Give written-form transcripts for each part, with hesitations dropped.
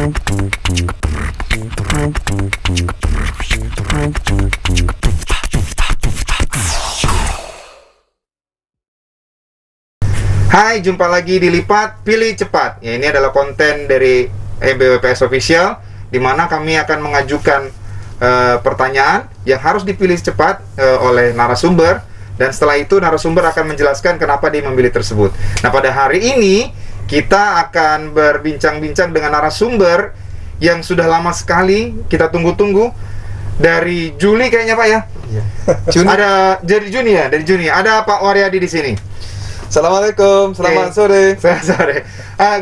Hai, jumpa lagi di Lipat Pilih Cepat. Ya, ini adalah konten dari MBWPS Official, di mana kami akan mengajukan pertanyaan yang harus dipilih cepat oleh narasumber, dan setelah itu narasumber akan menjelaskan kenapa dia memilih tersebut. Nah, pada hari ini kita akan berbincang-bincang dengan narasumber yang sudah lama sekali kita tunggu-tunggu, dari Juli kayaknya Pak ya. Iya. Dari Juni. Ada Pak Waryadi di sini. Assalamualaikum, selamat sore. Selamat sore.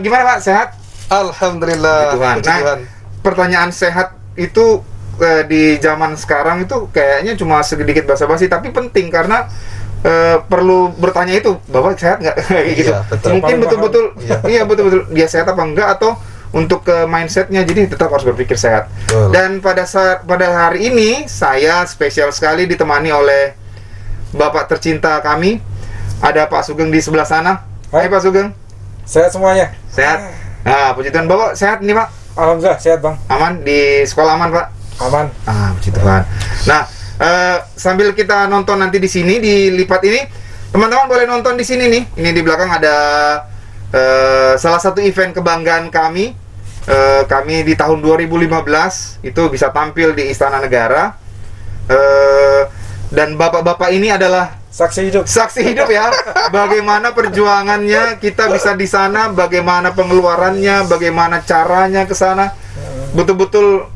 Gimana Pak, sehat? Alhamdulillah. Tuhan. Nah, pertanyaan sehat itu di zaman sekarang itu kayaknya cuma sedikit basa-basi, tapi penting karena perlu bertanya itu, Bapak sehat nggak? Kayak gitu. Iya, betul. Mungkin betul-betul, Iya. betul-betul dia sehat apa enggak, atau untuk mindsetnya, jadi tetap harus berpikir sehat. Betul. Dan pada hari ini saya spesial sekali ditemani oleh Bapak tercinta kami. Ada Pak Sugeng di sebelah sana. Hai Pak Sugeng. Sehat semuanya. Sehat. Nah, puji Tuhan. Bapak sehat nih Pak? Alhamdulillah sehat Bang. Aman di sekolah, aman Pak? Aman. Puji Tuhan. Nah, sambil kita nonton nanti di sini di Lipat ini, teman-teman boleh nonton di sini nih. Ini di belakang ada salah satu event kebanggaan kami. Kami di tahun 2015 itu bisa tampil di Istana Negara. Dan bapak-bapak ini adalah Saksi hidup ya, bagaimana perjuangannya kita bisa di sana, bagaimana pengeluarannya, bagaimana caranya ke sana, betul-betul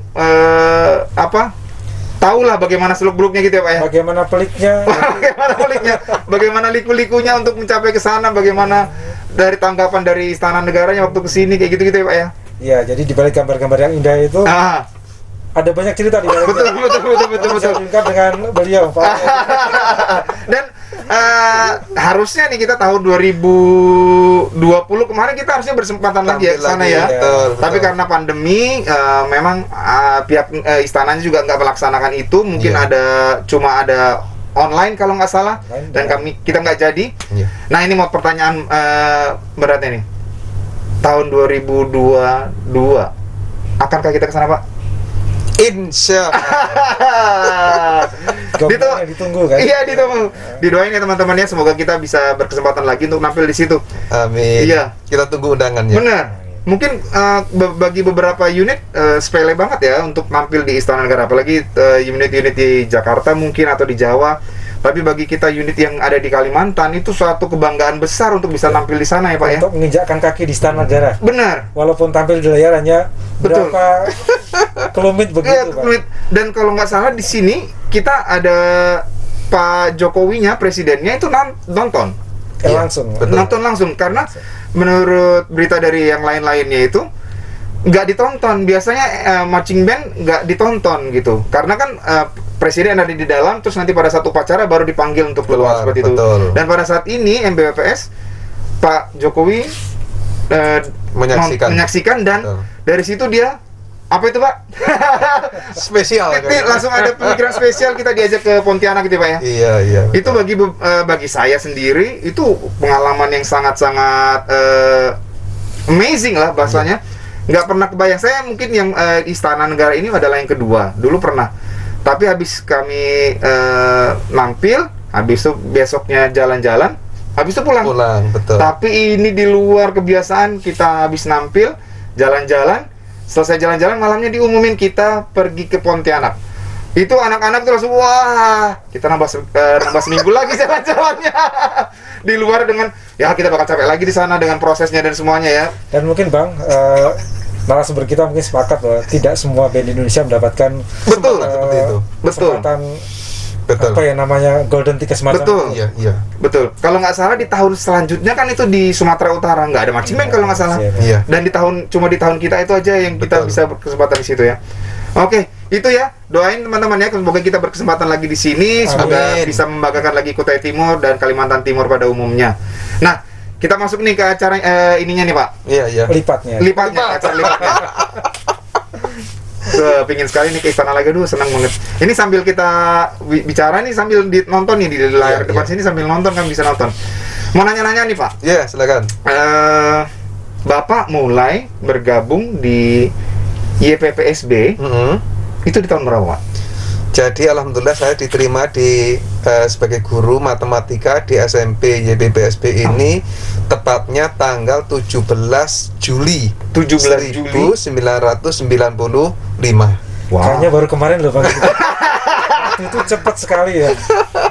tahulah bagaimana seluk-beluknya gitu ya Pak ya. Bagaimana peliknya, bagaimana liku-likunya untuk mencapai ke sana, bagaimana dari tanggapan dari Istana Negaranya waktu ke sini, kayak gitu-gitu ya Pak ya. Iya, jadi di balik gambar-gambar yang indah itu ada banyak cerita di balik. Betul. Lengkap dengan beliau Pak. Dan harusnya nih kita tahun 2020 kemarin kita harusnya bersempatan lagi ya ke sana ya. Betul. Tapi karena pandemi memang pihak istananya juga nggak melaksanakan itu. Mungkin cuma ada online kalau nggak salah, dan kita nggak jadi. Iya. Nah, ini mau pertanyaan beratnya nih. Tahun 2022 akankah kita ke sana Pak? Insya Allah. Ditunggu kan? Iya, ditunggu. Didoain ya teman-temannya, semoga kita bisa berkesempatan lagi untuk nampil di situ. Amin. Iya. Kita tunggu undangannya. Benar. Mungkin bagi beberapa unit sepele banget ya untuk nampil di Istana Negara, apalagi unit-unit di Jakarta mungkin atau di Jawa. Tapi bagi kita unit yang ada di Kalimantan itu suatu kebanggaan besar untuk bisa nampil di sana ya Pak ya. Untuk menginjakkan kaki di Istana Negara. Benar. Walaupun tampil di layar hanya Betul. berapa kelumit begitu Pak. Dan kalau nggak salah di sini kita ada Pak Jokowinya, presidennya itu nonton. Langsung. Betul. Nonton langsung, karena menurut berita dari yang lain-lainnya itu nggak ditonton. Biasanya marching band nggak ditonton gitu, karena kan presiden ada di dalam, terus nanti pada satu upacara baru dipanggil untuk keluar seperti itu. Betul. Dan pada saat ini MBWPS Pak Jokowi menyaksikan dan Betul. dari situ dia apa itu Pak? Spesial. Langsung ada pemikiran spesial, kita diajak ke Pontianak gitu Pak ya. Iya. Itu bagi saya sendiri itu pengalaman yang sangat-sangat amazing lah bahasanya. Nggak pernah kebayang. Saya mungkin yang Istana Negara ini adalah yang kedua. Dulu pernah, tapi habis kami nampil, habis itu besoknya jalan-jalan, habis itu pulang. Betul. Tapi ini di luar kebiasaan, kita habis nampil jalan-jalan, selesai jalan-jalan malamnya diumumin kita pergi ke Pontianak. Itu anak-anak tuh langsung wah, kita nambah seminggu lagi jalan-jalannya. Di luar dengan ya kita bakal capek lagi di sana dengan prosesnya dan semuanya ya. Dan mungkin Bang, narasumber kita mungkin sepakat bahwa tidak semua band Indonesia mendapatkan Betul. Seperti itu. kesempatan Betul. apa ya namanya golden ticket semacam Betul. itu. Iya. Betul. Kalau nggak salah di tahun selanjutnya kan itu di Sumatera Utara nggak ada marching band kalau nggak salah. Iya. Dan cuma di tahun kita itu aja yang kita Betul. bisa berkesempatan di situ ya. Oke, itu ya. Doain teman-teman ya, semoga kita berkesempatan lagi di sini, semoga Amin. bisa membanggakan lagi Kutai Timur dan Kalimantan Timur pada umumnya. Nah, kita masuk nih ke acara ininya nih Pak. Iya. Lipatnya. Acara lipatnya. Pingin sekali nih ke Istana lagi, senang banget. Ini sambil kita bicara nih, sambil nonton nih di layar depan sini, sambil nonton kan bisa nonton. Mau nanya-nanya nih Pak. Iya, silakan. Bapak mulai bergabung di YPPSB Mm-mm. itu di tahun berapa, Pak? Jadi alhamdulillah saya diterima sebagai guru matematika di SMP YPPSB ini tepatnya tanggal 17 Juli 17 Juli 1995. Kayaknya baru kemarin loh Bang. Waktu itu cepat sekali ya.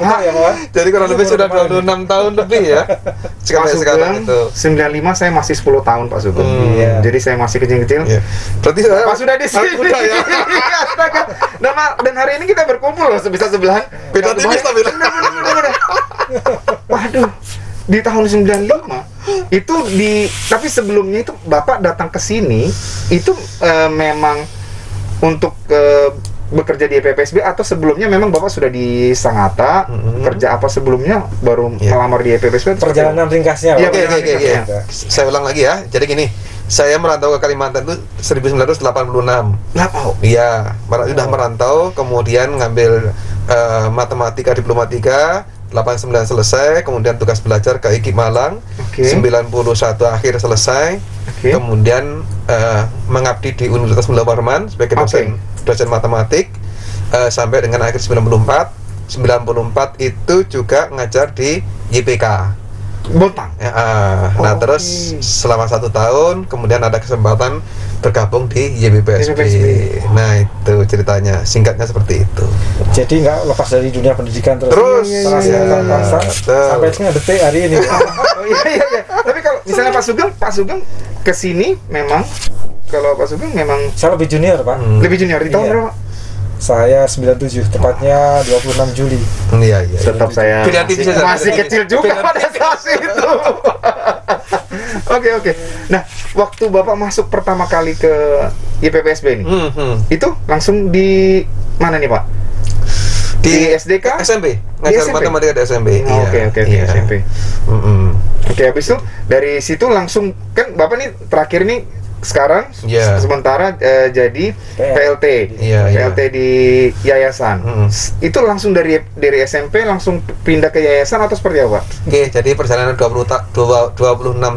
Benar ya Pak? Jadi kurang lebih sudah 26 tahun lebih ya. Pak Sekarang itu. 95 saya masih 10 tahun Pak Sugeng. Iya. Jadi saya masih kecil-kecil. Iya. Berarti saya Pak sudah di sini. muda ya. Astaga. Dan hari ini kita berkumpul loh bisa sebelahan. Beda tipis tapi. Bener. Waduh. Di tahun 95 itu tapi sebelumnya itu Bapak datang ke sini itu memang untuk bekerja di YPPSB atau sebelumnya memang Bapak sudah di Sangatta kerja apa sebelumnya baru melamar di YPPSB? Perjalanan ringkasnya. Iya, Pak. Oke. Saya ulang lagi ya. Jadi gini, saya merantau ke Kalimantan itu 1986. Iya, sudah merantau, kemudian ngambil matematika diplomatika, 89 selesai, kemudian tugas belajar ke IKIP Malang, 91 akhir selesai, kemudian mengabdi di Universitas Mula Warman sebagai dosen matematik sampai dengan akhir 94 itu juga ngajar di YPK Bontang. Nah terus selama 1 tahun kemudian ada kesempatan bergabung di YPPSB. Nah itu ceritanya, singkatnya seperti itu. Jadi nggak lepas dari dunia pendidikan terus Iya, bangsa sampai dengan detik hari ini. Oh iya. Tapi kalau misalnya Pak Sugeng kesini memang kalau Pak Sugeng memang Saya lebih junior Pak. lebih junior di tahun Iya. berapa? Saya 97, tepatnya 26 Juli. Iya. Tetap saya Pilihan tipis saja. masih kecil juga Pilihan pada saat itu. Oke. Nah, waktu Bapak masuk pertama kali ke YPPSB ini, itu langsung di mana nih Pak? Di SDK? SMP, Di ngajar SMP? matematika di SMP. Oh, Oke, Iya. SMP. Mm-mm. Oke, habis itu dari situ langsung kan Bapak nih terakhir nih sekarang Iya. sementara jadi PLT, Iya. PLT di yayasan. Itu langsung dari SMP langsung pindah ke yayasan atau seperti apa? Oke, jadi perjalanan 26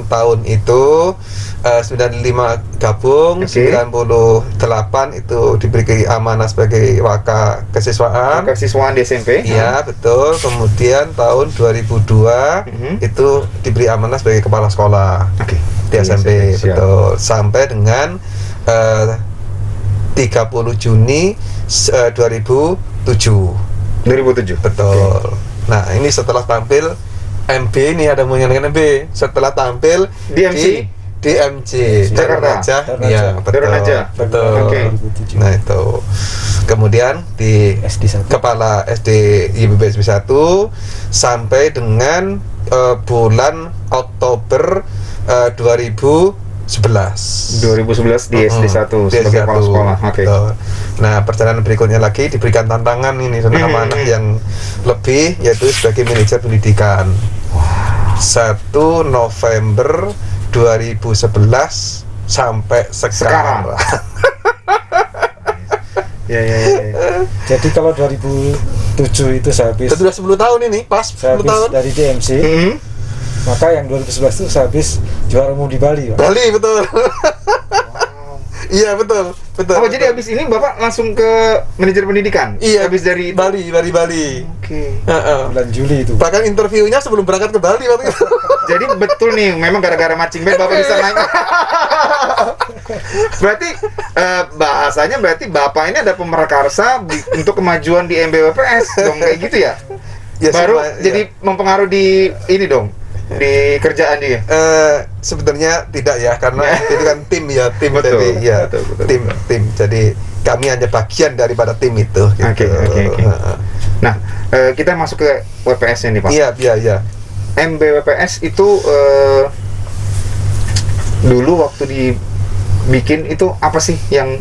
tahun itu 95 gabung, 98 itu diberi amanah sebagai waka kesiswaan. Kesiswaan di SMP. Iya, betul. Kemudian tahun 2002 itu diberi amanah sebagai kepala sekolah di SMP, siap. betul. Sampai dengan 30 Juni 2007. 2007. Betul. Nah, ini setelah tampil MB, ini ada mau dengan MB. Setelah tampil Di MC? di MC Jakarta. Iya, betul. Darun-Najah. Betul. Oke. Nah, itu. Kemudian di SD1. kepala SD YPPSB 1 sampai dengan bulan Oktober 2011. 2011 di SD 1 sebagai kepala sekolah. Oke. Betul. Nah, perjalanan berikutnya lagi diberikan tantangan ini dan amanah yang lebih, yaitu sebagai manajer pendidikan. 1 November 2011 sampai sekarang. Ya. Jadi kalau 2007 itu saya habis Sudah 10 tahun ini, pas 10 tahun. dari DMC, maka yang 2011 itu saya habis juara umum di Bali Pak. Bali, betul. Iya, betul. Oh, jadi habis ini Bapak langsung ke manajer pendidikan? Iya, Habis dari Bali. Oke. Bulan Juli itu. Bahkan interviewnya sebelum berangkat ke Bali waktu itu. Jadi betul nih, memang gara-gara matching band Bapak bisa naik. Berarti bahasanya berarti Bapak ini ada pemerkarsa untuk kemajuan di MBWPS dong, kayak gitu ya? Ya, Baru semua, jadi mempengaruhi di ini dong, di kerjaan dia. Sebenarnya tidak ya, karena itu kan tim ya, tim. Betul, Jadi ya betul. tim. Jadi kami hanya bagian daripada tim itu. Gitu. Oke. Nah, kita masuk ke WPS-nya nih Pak. Iya. MBWPS itu dulu waktu dibikin itu apa sih yang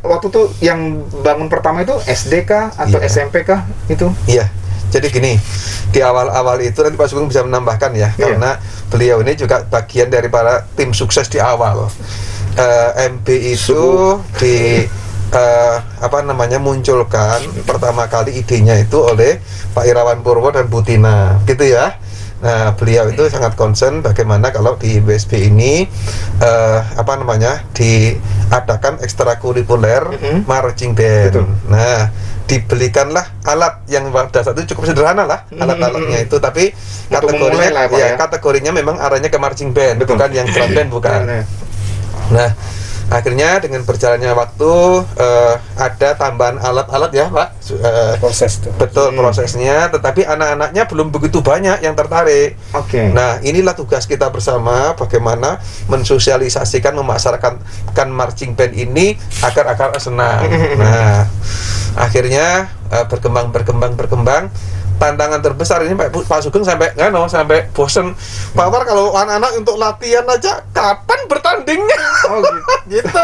waktu tuh yang bangun pertama itu SD kah atau Iya. SMP kah itu? Iya. Jadi gini, di awal-awal itu nanti Pak Sugeng bisa menambahkan ya, karena beliau ini juga bagian daripada tim sukses di awal. MB itu munculkan pertama kali idenya itu oleh Pak Irawan Purwo dan Bu Tina, gitu ya. Nah, beliau itu sangat concern bagaimana kalau di BSB ini adakan ekstrakurikuler Mm-mm. marching band. Betul. Nah, dibelikanlah alat yang pada saat itu cukup sederhana lah, alat-alatnya itu, tapi Untuk kategorinya memulai lah, Pak, ya, ya. kategorinya memang arahnya ke marching band, Betul. bukan yang drum band, bukan. Nah, Nah, akhirnya dengan berjalannya waktu ada tambahan alat-alat ya, Pak. Proses tuh. Betul prosesnya, tetapi anak-anaknya belum begitu banyak yang tertarik. Oke. Nah, inilah tugas kita bersama, bagaimana mensosialisasikan, memasarkan marching band ini agar senang. Nah, akhirnya berkembang. Tantangan terbesar ini Pak Sugeng sampai bosen. Pak War, kalau anak-anak untuk latihan aja kapan bertandingnya? Oh gitu. Gitu.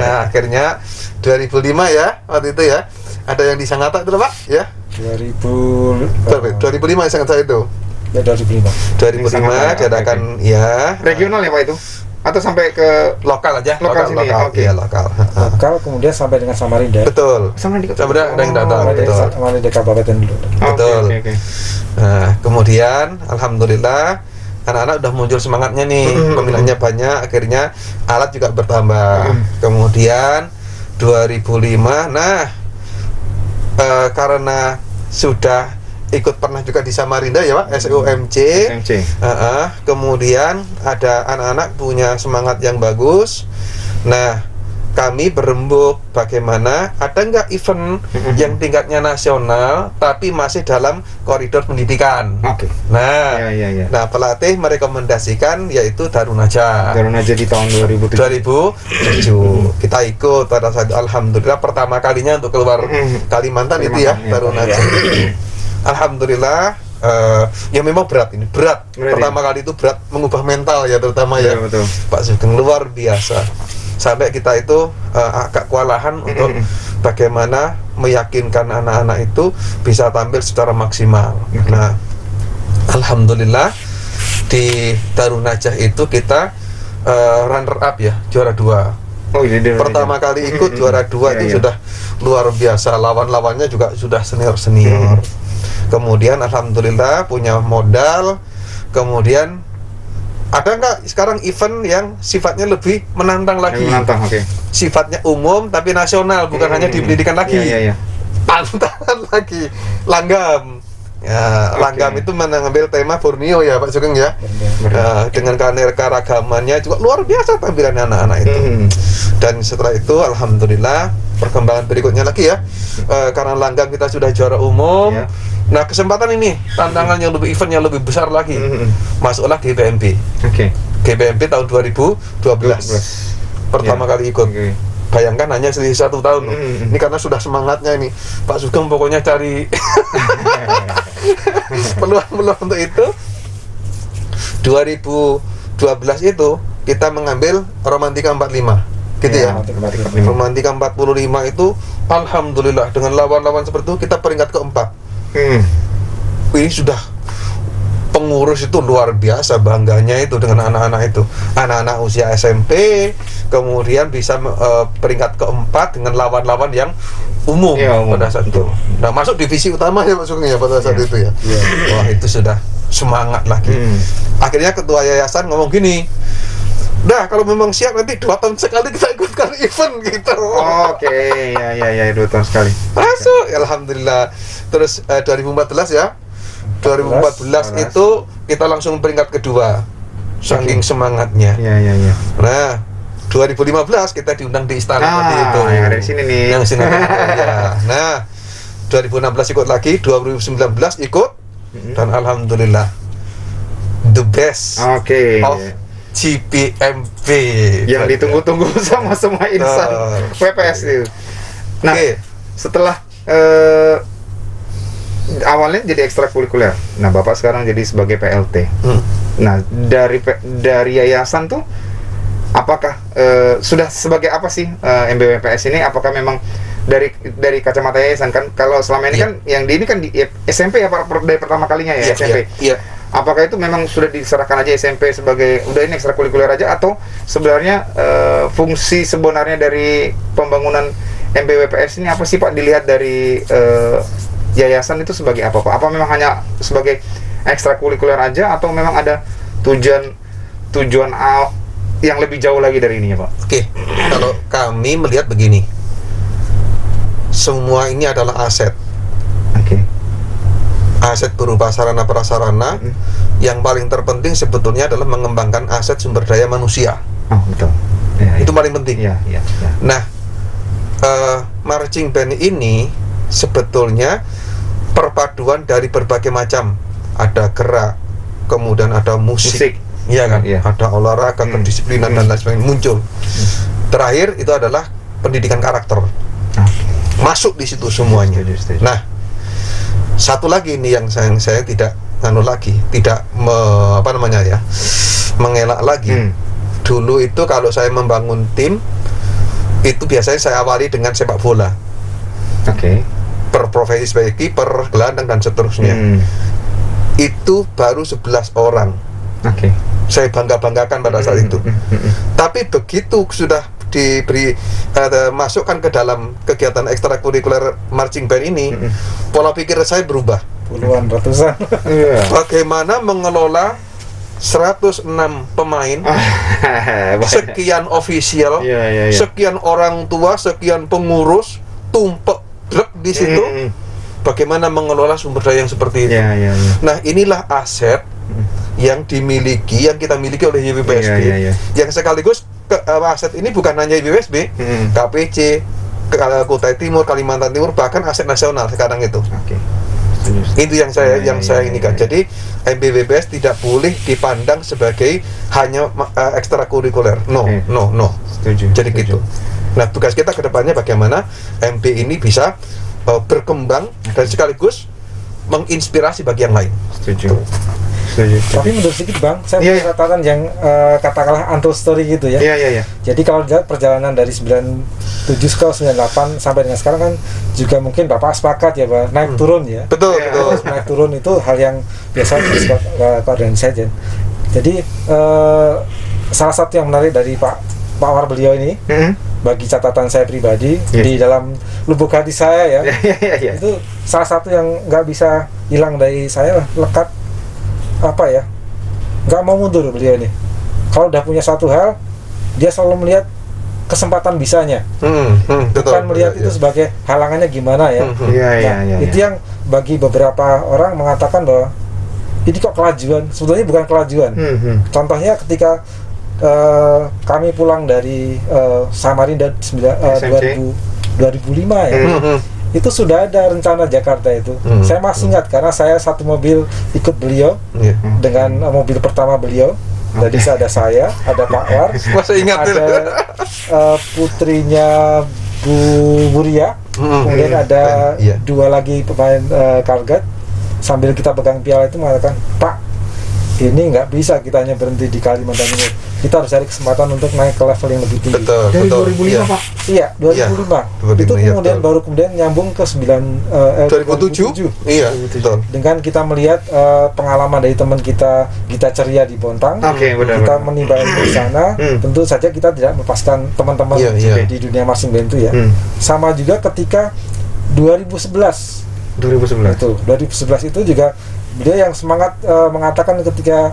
Nah, akhirnya 2005 ya, waktu itu ya. Ada yang di Sangatta itu, Pak, ya. 2005 ya, sangat saya itu. Ya 2005. 2005 Sangatta, diadakan ya. Regional ya Pak itu? Atau sampai ke Lokal aja, Lokal sini ya? Oke. Iya, lokal. Lokal kemudian sampai dengan Samarinda. Betul. sama di Sampai ada yang datang. Samarinda, betul. Samarinda Kabupaten dulu. Betul. Oke. Nah, kemudian alhamdulillah anak-anak udah muncul semangatnya nih, peminatnya banyak, akhirnya alat juga bertambah. Kemudian 2005, nah karena sudah ikut pernah juga di Samarinda ya Pak, SUMC. SMC. Kemudian ada anak-anak punya semangat yang bagus. Nah, kami berembuk bagaimana ada nggak event yang tingkatnya nasional tapi masih dalam koridor pendidikan. Oke. Nah, Ya. nah pelatih merekomendasikan yaitu Darunaja. Darunaja di tahun 2007. 2007 kita ikut pada saat itu, alhamdulillah pertama kalinya untuk keluar Kalimantan itu ya, Kalimantan, ya. Darunaja. Alhamdulillah ya memang berat ini, berat pertama kali itu berat, mengubah mental ya terutama ya. Betul. Pak Sugeng luar biasa, sampai kita itu agak kewalahan untuk bagaimana meyakinkan anak-anak itu bisa tampil secara maksimal. Nah, alhamdulillah di Darunajah itu kita runner up ya, juara 2. Oh, ini Pertama kali ikut juara 2 itu Iya. sudah luar biasa, lawan-lawannya juga sudah senior. Kemudian alhamdulillah punya modal. Kemudian ada nggak sekarang event yang sifatnya lebih menantang lagi? Menantang, oke. Sifatnya umum tapi nasional, bukan hanya di pendidikan lagi. Iya. Tantangan lagi, langgam. Ya, Oke. langgam itu mengambil tema Borneo ya Pak Sugeng ya. Benar. Dengan keanekaragamannya juga luar biasa tampilan anak-anak itu. Dan setelah itu alhamdulillah perkembangan berikutnya lagi ya, karena langgam kita sudah juara umum. Ya. Nah, kesempatan ini tantangan yang lebih, event yang lebih besar lagi, masuklah GBMP. Oke. GBMP tahun 2012 pertama Ya. kali ikut. Oke. Bayangkan hanya selisih 1 tahun loh. Ini karena sudah semangatnya ini Pak Sugeng pokoknya cari peluang-peluang untuk itu. 2012 itu kita mengambil Romantika 45 gitu ya. Romantika 45 itu alhamdulillah dengan lawan-lawan seperti itu kita peringkat keempat. Ini sudah pengurus itu luar biasa bangganya itu dengan anak-anak itu, anak-anak usia SMP, kemudian bisa peringkat keempat dengan lawan-lawan yang umum, Ya, umum. pada saat itu. Nah, masuk divisi utama ya Pak Sugeng ya pada saat itu ya. Wah, itu sudah semangat lagi. Akhirnya ketua yayasan ngomong gini, "Dah, kalau memang siap nanti 2 tahun sekali kita ikutkan event gitu." Oke, ya 2 tahun sekali. Masuk, alhamdulillah. Terus 2014 ya. 2014 itu kita langsung peringkat kedua. Saking semangatnya. Iya. Nah, 2015 kita diundang di istana seperti itu. Yang ada di sini nih. Yang sini. Ya. Nah, 2016 ikut lagi, 2019 ikut, dan alhamdulillah the best Oke. of GPMP Yang ditunggu-tunggu sama semua insan PPS itu. Nah, Oke. setelah awalnya jadi ekstrakurikuler. Nah, Bapak sekarang jadi sebagai PLT. Nah, dari yayasan tuh apakah sudah sebagai apa sih MBWPS ini? Apakah memang dari kacamata yayasan kan kalau selama ini kan yang di ini kan di SMP ya Pak, dari pertama kalinya ya SMP. Iya. Apakah itu memang sudah diserahkan aja SMP sebagai udah ini ekstrakurikuler aja, atau sebenarnya fungsi sebenarnya dari pembangunan MBWPS ini apa sih Pak, dilihat dari yayasan itu sebagai apa Pak? Apa memang hanya sebagai ekstrakurikuler aja, atau memang ada tujuan yang lebih jauh lagi dari ini ya Pak? Oke, kalau kami melihat begini, semua ini adalah aset. Oke. Aset berupa sarana prasarana. Yang paling terpenting sebetulnya adalah mengembangkan aset sumber daya manusia. Oh betul. Ya, Itu paling penting. ya, ya, ya. Nah, marching band ini sebetulnya perpaduan dari berbagai macam. Ada gerak, kemudian ada musik. Iya kan? Iya. Ada olahraga, kedisiplinan dan lain sebagainya muncul. Terakhir itu adalah pendidikan karakter. Masuk di situ semuanya. Setuju. Nah, satu lagi ini yang saya tidak mengelak lagi. Dulu itu kalau saya membangun tim itu biasanya saya awali dengan sepak bola. Oke. Berprofesi sebagai kiper, gelandang dan seterusnya. Itu baru 11 orang. Oke. Saya banggakan pada saat itu. Tapi begitu sudah diberi masukkan ke dalam kegiatan ekstrakurikuler marching band ini, pola pikir saya berubah. Puluhan, ratusan. Bagaimana mengelola 106 pemain, sekian official, sekian orang tua, sekian pengurus, tumpek blek di situ. Bagaimana mengelola sumber daya yang seperti itu. Nah, inilah aset yang dimiliki, yang kita miliki oleh YBPSB, yang sekaligus aset ini bukan hanya YBPSB, KPC, Kutai Timur, Kalimantan Timur, bahkan aset nasional sekarang itu. Itu yang saya ini kan. Jadi MBBPS tidak boleh dipandang sebagai hanya ekstrakurikuler. No. Jadi gitu. Nah, tugas kita ke depannya bagaimana MB ini bisa berkembang dan sekaligus menginspirasi bagi yang lain. Setuju. Tapi menurut sedikit Bang, saya punya catatan yang katakanlah untold story gitu ya. Iya. Jadi kalau lihat perjalanan dari 97 ke 98 sampai dengan sekarang kan juga mungkin Bapak sepakat ya Pak, naik turun ya. Betul. Naik turun itu hal yang biasa keadaan saja. Jadi salah satu yang menarik dari Pak War beliau ini, bagi catatan saya pribadi di dalam lubuk hati saya ya, itu salah satu yang nggak bisa hilang dari saya lah, lekat nggak mau mundur beliau ini. Kalau udah punya satu hal, dia selalu melihat kesempatan bisanya, bukan melihat itu sebagai halangannya gimana ya. Itu yang bagi beberapa orang mengatakan bahwa ini kok kelajuan, sebetulnya bukan kelajuan. Contohnya ketika kami pulang dari Samarinda 2005 ya. Itu sudah ada rencana Jakarta itu. Saya masih ingat karena saya satu mobil ikut beliau dengan mobil pertama beliau. Jadi ada saya, ada Pak War, ada putrinya Bu Buria, kemudian ada dua lagi pemain Kargat. Sambil kita pegang piala itu mengatakan, Pak, ini nggak bisa kita hanya berhenti di Kalimantan ini. Kita harus cari kesempatan untuk naik ke level yang lebih tinggi. Dari 2005 Pak? Iya, 2005. Itu kemudian baru kemudian nyambung ke 2007. Iya, betul. Dengan kita melihat pengalaman dari teman kita Gita Ceria di Bontang, kita menimba ilmu di sana. Tentu saja kita tidak melepaskan teman-teman di dunia marching band itu ya. Sama juga ketika 2011 itu juga beliau yang semangat mengatakan ketika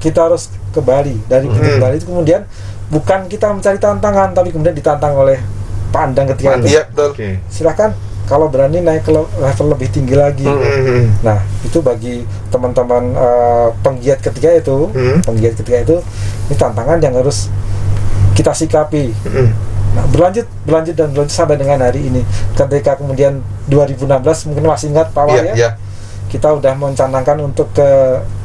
kita harus ke Bali, dari Bali itu kemudian bukan kita mencari tantangan tapi kemudian ditantang oleh Pak Andang ketika itu. Silahkan kalau berani naik ke level lebih tinggi lagi. Nah, itu bagi teman-teman penggiat ketika itu, ini tantangan yang harus kita sikapi. Nah, berlanjut sampai dengan hari ini. Ketika kemudian 2016 mungkin masih ingat Pak War ya. Kita udah mencanangkan untuk ke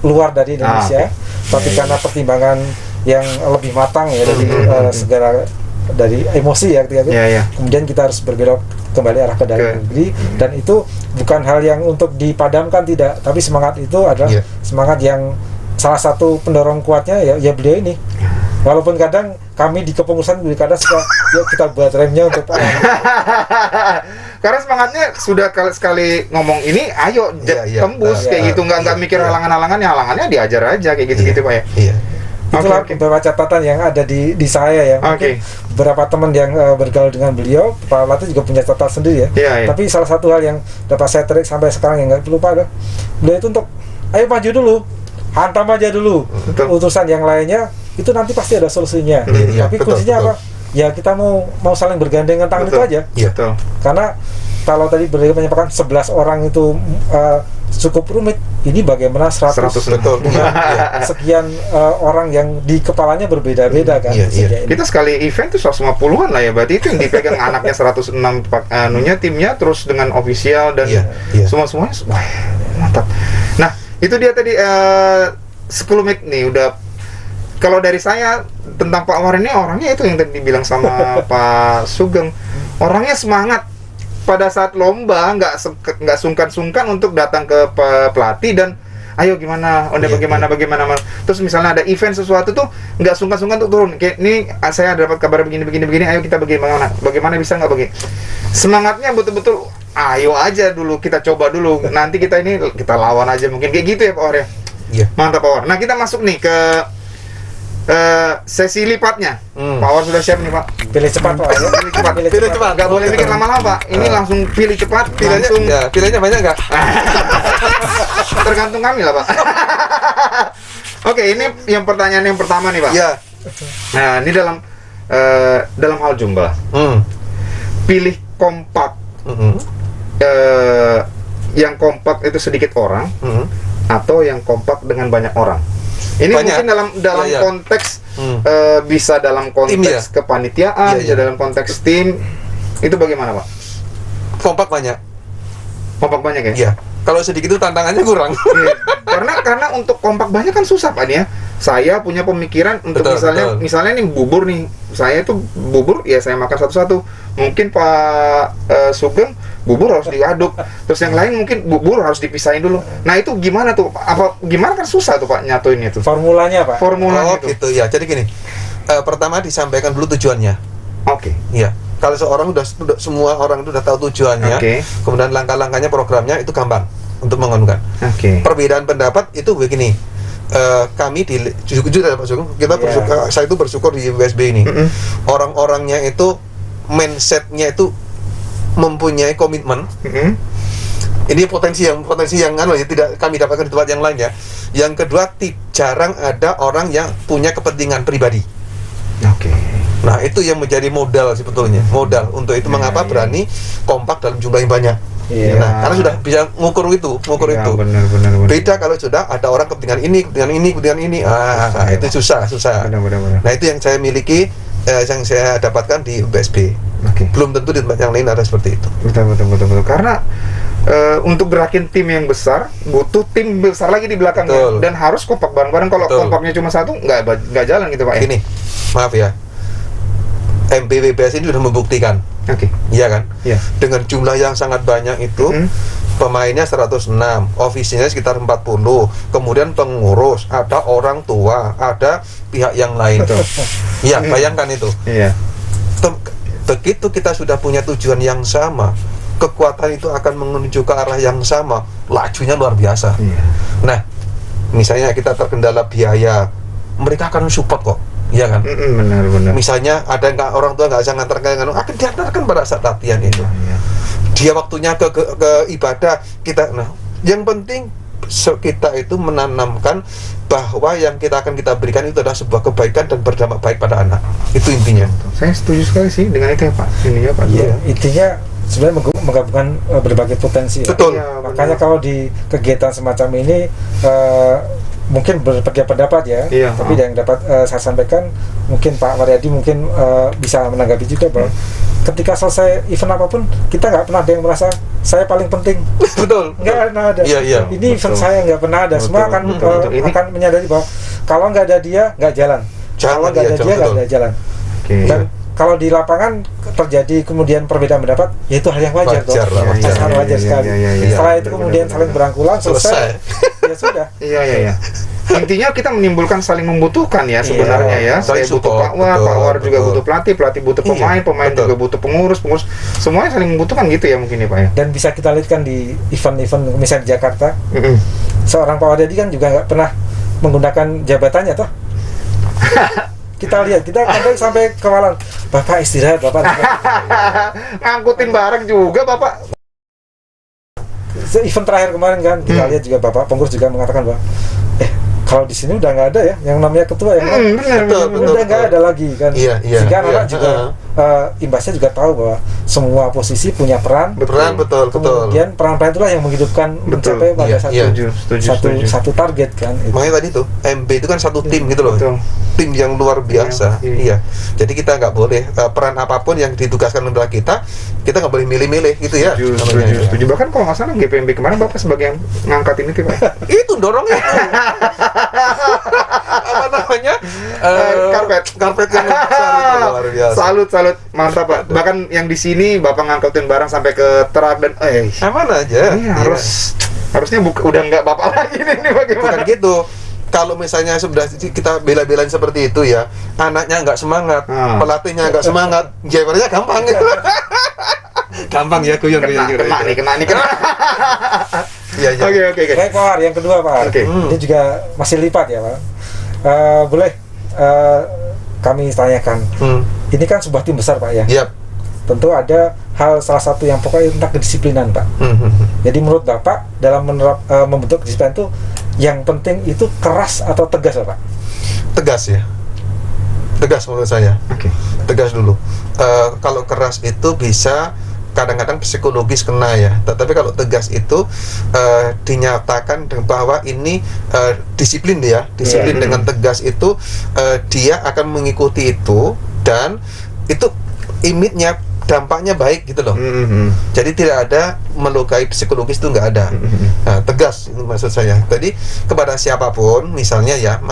luar dari Indonesia, tapi karena pertimbangan yang lebih matang ya dari segala dari emosi ya ketika itu, kemudian kita harus berbelok kembali arah ke dalam negeri, dan itu bukan hal yang untuk dipadamkan, tidak, tapi semangat itu adalah semangat yang salah satu pendorong kuatnya ya beliau ini. Walaupun kadang kami di kepengurusan kadang suka yuk kita buat remnya untuk karena semangatnya sudah sekali ngomong ini ayo tembus kayak gitu, nggak mikir halangannya diajar aja kayak gitu Pak ya. Itulah beberapa catatan yang ada di saya ya. Mungkin beberapa teman yang bergaul dengan beliau, Pak Latu juga punya catatan sendiri ya. Tapi salah satu hal yang dapat saya tarik sampai sekarang yang nggak lupa adalah beliau itu untuk ayo maju dulu, hantam aja dulu. Utusan yang lainnya itu nanti pasti ada solusinya. Tapi betul, kuncinya betul. apa? Ya kita mau saling bergandengan tangan itu aja. Betul. Karena kalau tadi beliau menyampaikan 11 orang itu cukup rumit, ini bagaimana 100 betul. sekian orang yang di kepalanya berbeda-beda kan. Kita sekali event tuh 150-an lah ya, berarti itu yang dipegang anaknya 106 timnya, terus dengan official dan semua-semuanya wah, mantap. Nah, itu dia tadi 10 menit nih udah. Kalau dari saya tentang Pak War ini, orangnya itu yang tadi dibilang sama Pak Sugeng, orangnya semangat pada saat lomba, nggak sungkan-sungkan untuk datang ke pelatih dan ayo gimana, bagaimana. Terus misalnya ada event sesuatu tuh nggak sungkan-sungkan untuk turun. Kayak ini saya dapat kabar begini, ayo kita bagaimana bisa nggak begini. Semangatnya betul-betul, ayo aja dulu kita coba dulu. Nanti kita lawan aja mungkin kayak gitu ya Pak War ya. Mantap Pak War. Nah kita masuk nih ke sesi lipatnya. Pak War sudah siap nih Pak. Pilih cepat Pak. Pilih cepat. Gak boleh bikin lama-lama Pak. Ini langsung pilih cepat. Pilihannya banyak nggak? Tergantung kami lah Pak. Oke, ini yang pertanyaan yang pertama nih Pak. Nah ini dalam hal jumlah. Pilih kompak. Yang kompak itu sedikit orang, atau yang kompak dengan banyak orang. Ini banyak. Mungkin dalam konteks bisa dalam konteks kepanitiaan, bisa dalam konteks tim. Itu bagaimana Pak? Kompak banyak ya? Iya. Kalau sedikit itu tantangannya kurang. Karena untuk kompak banyak kan susah Pak ya. Saya punya pemikiran untuk misalnya nih bubur nih. Saya itu bubur ya saya makan satu-satu. Mungkin Pak Sugeng bubur harus diaduk. Terus yang lain mungkin bubur harus dipisahin dulu. Nah, itu gimana tuh? Gimana kan susah tuh Pak nyatuinnya tuh. Formulanya Pak. Gitu ya. Jadi gini. Pertama disampaikan dulu tujuannya. Iya. Kalau seorang semua orang itu udah tahu tujuannya, kemudian langkah-langkahnya, programnya itu gampang untuk menganukan. Perbedaan pendapat itu begini. Kami jujur Pak Sugeng, saya itu bersyukur di USB ini. Orang-orangnya itu mindsetnya itu mempunyai komitmen. Ini potensi yang tidak kami dapatkan di tempat yang lain ya. Yang kedua, jarang ada orang yang punya kepentingan pribadi. Nah, itu yang menjadi modal sebetulnya. Modal untuk itu mengapa berani kompak dalam jumlah yang banyak. Nah, karena sudah bisa ngukur itu. Benar. Beda kalau sudah ada orang kepentingan ini. Itu susah. Benar. Nah, itu yang saya miliki, yang saya dapatkan di BSB. Belum tentu di tempat yang lain ada seperti itu. Betul. Karena untuk gerakin tim yang besar butuh tim besar lagi di belakangnya. Dan harus kompak bareng-bareng. Kalau kompaknya cuma satu nggak jalan gitu Pak ya. Ini maaf ya, MPWBS ini sudah membuktikan. Iya kan? Dengan jumlah yang sangat banyak itu, pemainnya 106, ofisinya sekitar 40, kemudian pengurus, ada orang tua, ada pihak yang lain. Iya, bayangkan itu. Begitu kita sudah punya tujuan yang sama, kekuatan itu akan menuju ke arah yang sama, lajunya luar biasa. Nah, misalnya kita terkendala biaya, mereka akan support kok. Iya kan? Benar. Misalnya ada orang tua nggak bisa ngantarkan, akan diantarkan pada saat latihan itu. Dia waktunya ke ibadah kita. Nah, yang penting kita itu menanamkan bahwa yang kita berikan itu adalah sebuah kebaikan dan berdampak baik pada anak. Itu intinya. Saya setuju sekali sih dengan itu ya Pak. Ini ya Pak. Intinya sebenarnya menggabungkan berbagai potensi. Betul. Makanya kalau di kegiatan semacam ini mungkin berbeda pendapat ya, tapi yang dapat saya sampaikan, mungkin Pak Waryadi mungkin bisa menanggapi juga bahwa ketika selesai event apapun, kita nggak pernah ada yang merasa saya paling penting. Betul. Nggak pernah ada. Ini event saya nggak pernah ada. Semua akan menyadari bahwa kalau nggak ada dia nggak jalan. Kalau nggak ada dia nggak ada jalan. Dan kalau di lapangan terjadi kemudian perbedaan pendapat, ya itu hal yang wajar. Wajar sekali. Setelah itu kemudian saling berangkulan, selesai. Ya sudah. Iya. Intinya kita menimbulkan saling membutuhkan ya sebenarnya ya. Saya butuh Pak War juga butuh pelatih butuh pemain juga butuh pengurus, semuanya saling membutuhkan gitu ya mungkin ya Pak ya. Dan bisa kita lihat kan di event-event misalnya di Jakarta, seorang Pak Waryadi kan juga nggak pernah menggunakan jabatannya toh. Kita lihat, kita sampai kewalan, Bapak istirahat, Bapak. Ngangkutin barang juga Bapak. Event terakhir kemarin kan, kita lihat juga Bapak pengurus juga mengatakan bahwa Kalau di sini udah nggak ada ya, yang namanya ketua ya, udah nggak ada lagi kan. Sehingga anak juga imbasnya juga tahu bahwa semua posisi punya peran. Betul. Kemudian peran-peran itulah yang menghidupkan mencapai pada satu target kan. Makanya tadi tuh MB itu kan satu tim gitu loh, tim yang luar biasa. Iya. Jadi kita nggak boleh peran apapun yang ditugaskan kepada kita nggak boleh milih-milih gitu ya. Setuju. Bahkan kalau nggak salah GPMB kemarin Bapak sebagai yang ngangkat ini Pak. Itu dorongnya. Apa namanya? Karpet yang besar itu luar biasa. Salut, mantap Pak. Bahkan yang di sini Bapak ngangkutin barang sampai ke truk dan aman aja. Ini harusnya udah nggak Bapak lagi nih bagaimana? Bukan gitu. Kalau misalnya sudah kita bela-belain seperti itu ya, anaknya nggak semangat, pelatihnya nggak semangat, drivernya gampang. Gampang ya, kena nih. Iya. Oke. Baik Pak, yang kedua Pak. Ini juga masih lipat ya Pak. Boleh kami tanyakan. Ini kan sebuah tim besar Pak ya. Yap. Tentu ada salah satu yang pokoknya tentang kedisiplinan Pak. Jadi menurut Bapak dalam membentuk kedisiplinan itu yang penting itu keras atau tegas Pak? Tegas ya. Tegas menurut saya. Tegas dulu. Kalau keras itu bisa kadang-kadang psikologis kena ya, tetapi kalau tegas itu dinyatakan bahwa ini disiplin dengan tegas itu dia akan mengikuti itu dan itu image-nya dampaknya baik gitu loh. Jadi tidak ada melukai psikologis, itu nggak ada. Nah, tegas itu maksud saya. Jadi kepada siapapun, misalnya ya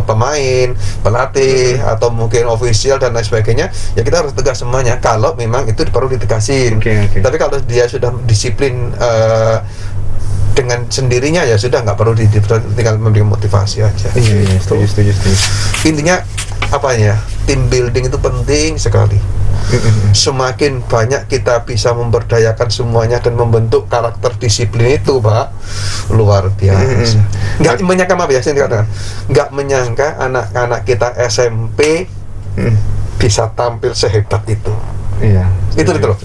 pemain, pelatih atau mungkin official dan lain sebagainya, ya kita harus tegas semuanya. Kalau memang itu perlu ditegasin. Tapi kalau dia sudah disiplin dengan sendirinya ya sudah, nggak perlu tinggal memberikan motivasi aja. Iya, setuju. Intinya apa ya? Team building itu penting sekali. Semakin banyak kita bisa memberdayakan semuanya dan membentuk karakter disiplin itu, Pak, luar biasa. Nggak menyangka, maaf ya, saya dikatakan, nggak menyangka anak-anak kita SMP bisa tampil sehebat itu. Iya. Itu loh.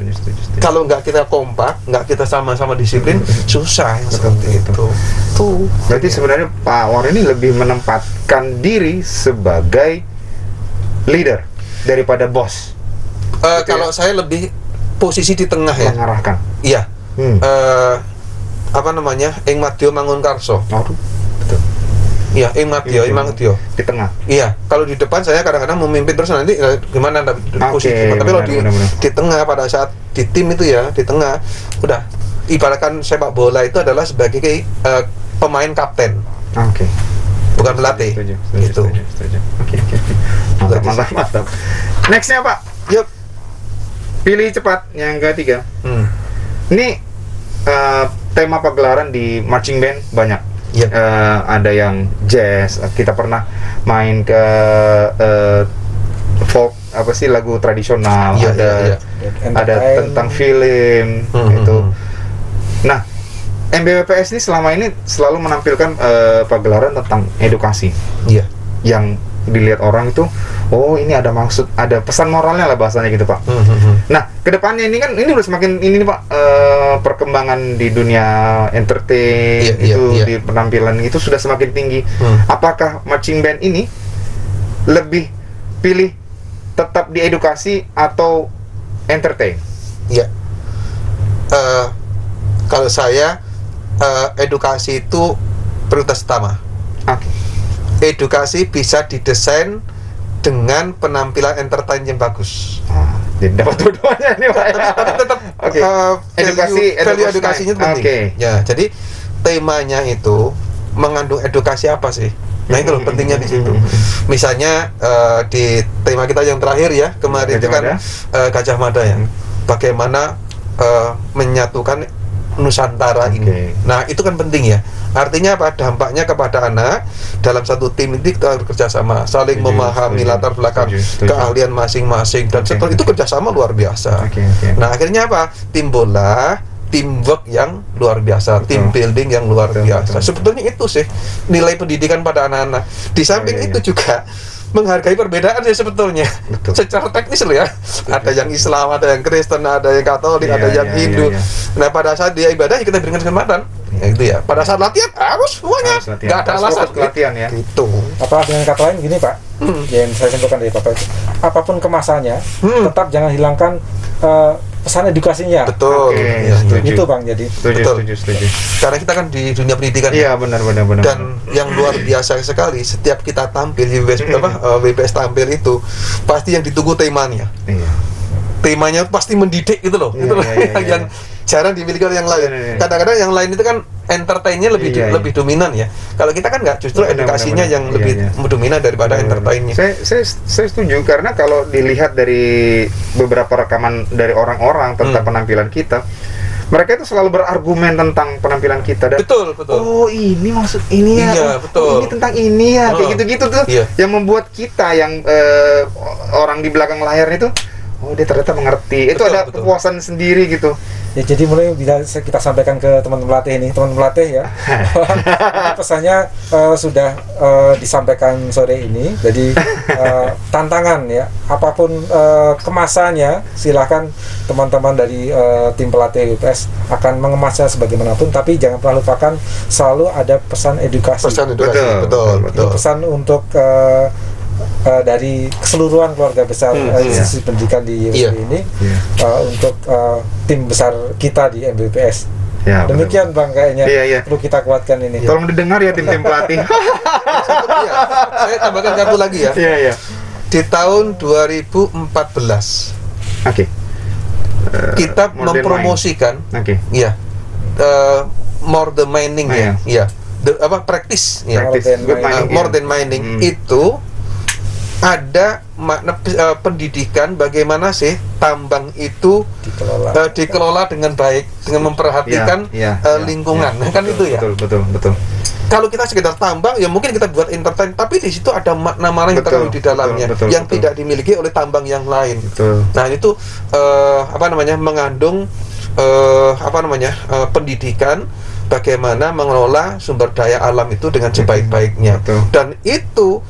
Kalau nggak kita kompak, nggak kita sama-sama disiplin, susah yang seperti itu. Tuh. Berarti sebenarnya Pak War ini lebih menempatkan diri sebagai leader daripada bos. Kalau saya lebih posisi di tengah ya. Mengarahkan. Iya. Apa namanya? Ing Madya Mangun Karso. Betul. Iya, Ing Madya di tengah. Iya. Kalau di depan saya kadang-kadang memimpin terus nanti gimana posisi. Tapi kalau di tengah pada saat di tim itu ya, di tengah udah ibaratkan sepak bola itu adalah sebagai pemain kapten. Bukan pelatih. Setuju. Oke. Mantap. Nextnya Pak. Yup. Pilih cepat yang ketiga. Ini tema pagelaran di marching band banyak. Ada yang jazz. Kita pernah main ke folk, apa sih, lagu tradisional. Ada tentang film itu. Nah, MBWPS ini selama ini selalu menampilkan pagelaran tentang edukasi. Yang dilihat orang itu, oh ini ada maksud, ada pesan moralnya lah bahasanya gitu Pak. Nah, kedepannya ini kan ini udah semakin ini nih Pak, perkembangan di dunia entertain di penampilan itu sudah semakin tinggi. Apakah marching band ini lebih pilih tetap di edukasi atau entertain? Kalau saya edukasi itu prioritas utama. Edukasi bisa didesain dengan penampilan entertain yang bagus. Jadi dapat dua-duanya nih Pak. Tapi tetap value edukasinya itu penting. Ya, jadi temanya itu mengandung edukasi apa sih? Nah itu loh pentingnya di situ. Misalnya di tema kita yang terakhir ya kemarin itu kan Gajah Mada ya. Bagaimana menyatukan Nusantara ini. Nah itu kan penting ya. Artinya apa? Dampaknya kepada anak dalam satu tim ini kita bekerja sama, saling memahami latar belakang keahlian masing-masing dan setelah itu kerjasama luar biasa. Nah akhirnya apa? Timbullah teamwork yang luar biasa, team building yang luar biasa. Sebetulnya itu sih nilai pendidikan pada anak-anak. Di samping itu juga menghargai perbedaan ya sebetulnya. Secara teknis loh ya. Ada yang Islam, ada yang Kristen, ada yang Katolik, ada yang Hindu. Nah pada saat dia ibadah kita berikan kesempatan. Ya, itu ya. Pada saat latihan harus semuanya. Nggak ada alasan. Latihan ya. Gitu. Apa dengan kata lain gini Pak, yang saya simpulkan dari Bapak itu, apapun kemasannya, tetap jangan hilangkan pesan edukasinya. Betul. Ya, itu Bang, jadi. Setuju. Karena kita kan di dunia pendidikan. Iya, benar. Dan yang luar biasa sekali, setiap kita tampil di WPS tampil itu pasti yang ditunggu temanya. Iya. Temanya pasti mendidik gitu loh. Itu loh yang jarang dimiliki oleh yang lain. Kadang-kadang yang lain itu kan entertainnya lebih dominan ya. Kalau kita kan nggak, justru edukasinya yang lebih dominan daripada entertainnya. Saya setuju, karena kalau dilihat dari beberapa rekaman dari orang-orang tentang penampilan kita, mereka itu selalu berargumen tentang penampilan kita. Dan, betul. Oh, ini maksud ini ya. Iya, betul. Ini tentang ini ya. Kayak gitu-gitu tuh. Iya. Yang membuat kita yang orang di belakang layar itu, oh, dia ternyata mengerti. Itu ada kepuasan sendiri gitu. Ya, jadi mulai bisa kita sampaikan ke teman-teman pelatih ini, teman pelatih ya. Pesannya sudah disampaikan sore ini. Jadi tantangan ya, apapun kemasannya, silahkan teman-teman dari tim pelatih WPS akan mengemasnya sebagaimanapun. Tapi jangan pernah lupakan selalu ada pesan edukasi. Betul. Pesan untuk dari keseluruhan keluarga besar institusi pendidikan di YWP ini untuk tim besar kita di MBWPS. Ya, demikian Bang, kayaknya perlu kita kuatkan ini. Tolong didengar ya tim pelatih. Saya tambahkan satu lagi ya. Di tahun 2014 kita mempromosikan more than mining practice more than mining itu ada makna pendidikan bagaimana sih tambang itu dikelola dengan baik, dengan memperhatikan lingkungan. Kan itu ya. Betul. Kalau kita sekedar tambang ya mungkin kita buat entertain, tapi di situ ada makna-makna yang terkandung di dalamnya yang tidak dimiliki oleh tambang yang lain. Nah, itu mengandung pendidikan bagaimana mengelola sumber daya alam itu dengan sebaik-baiknya. Dan itu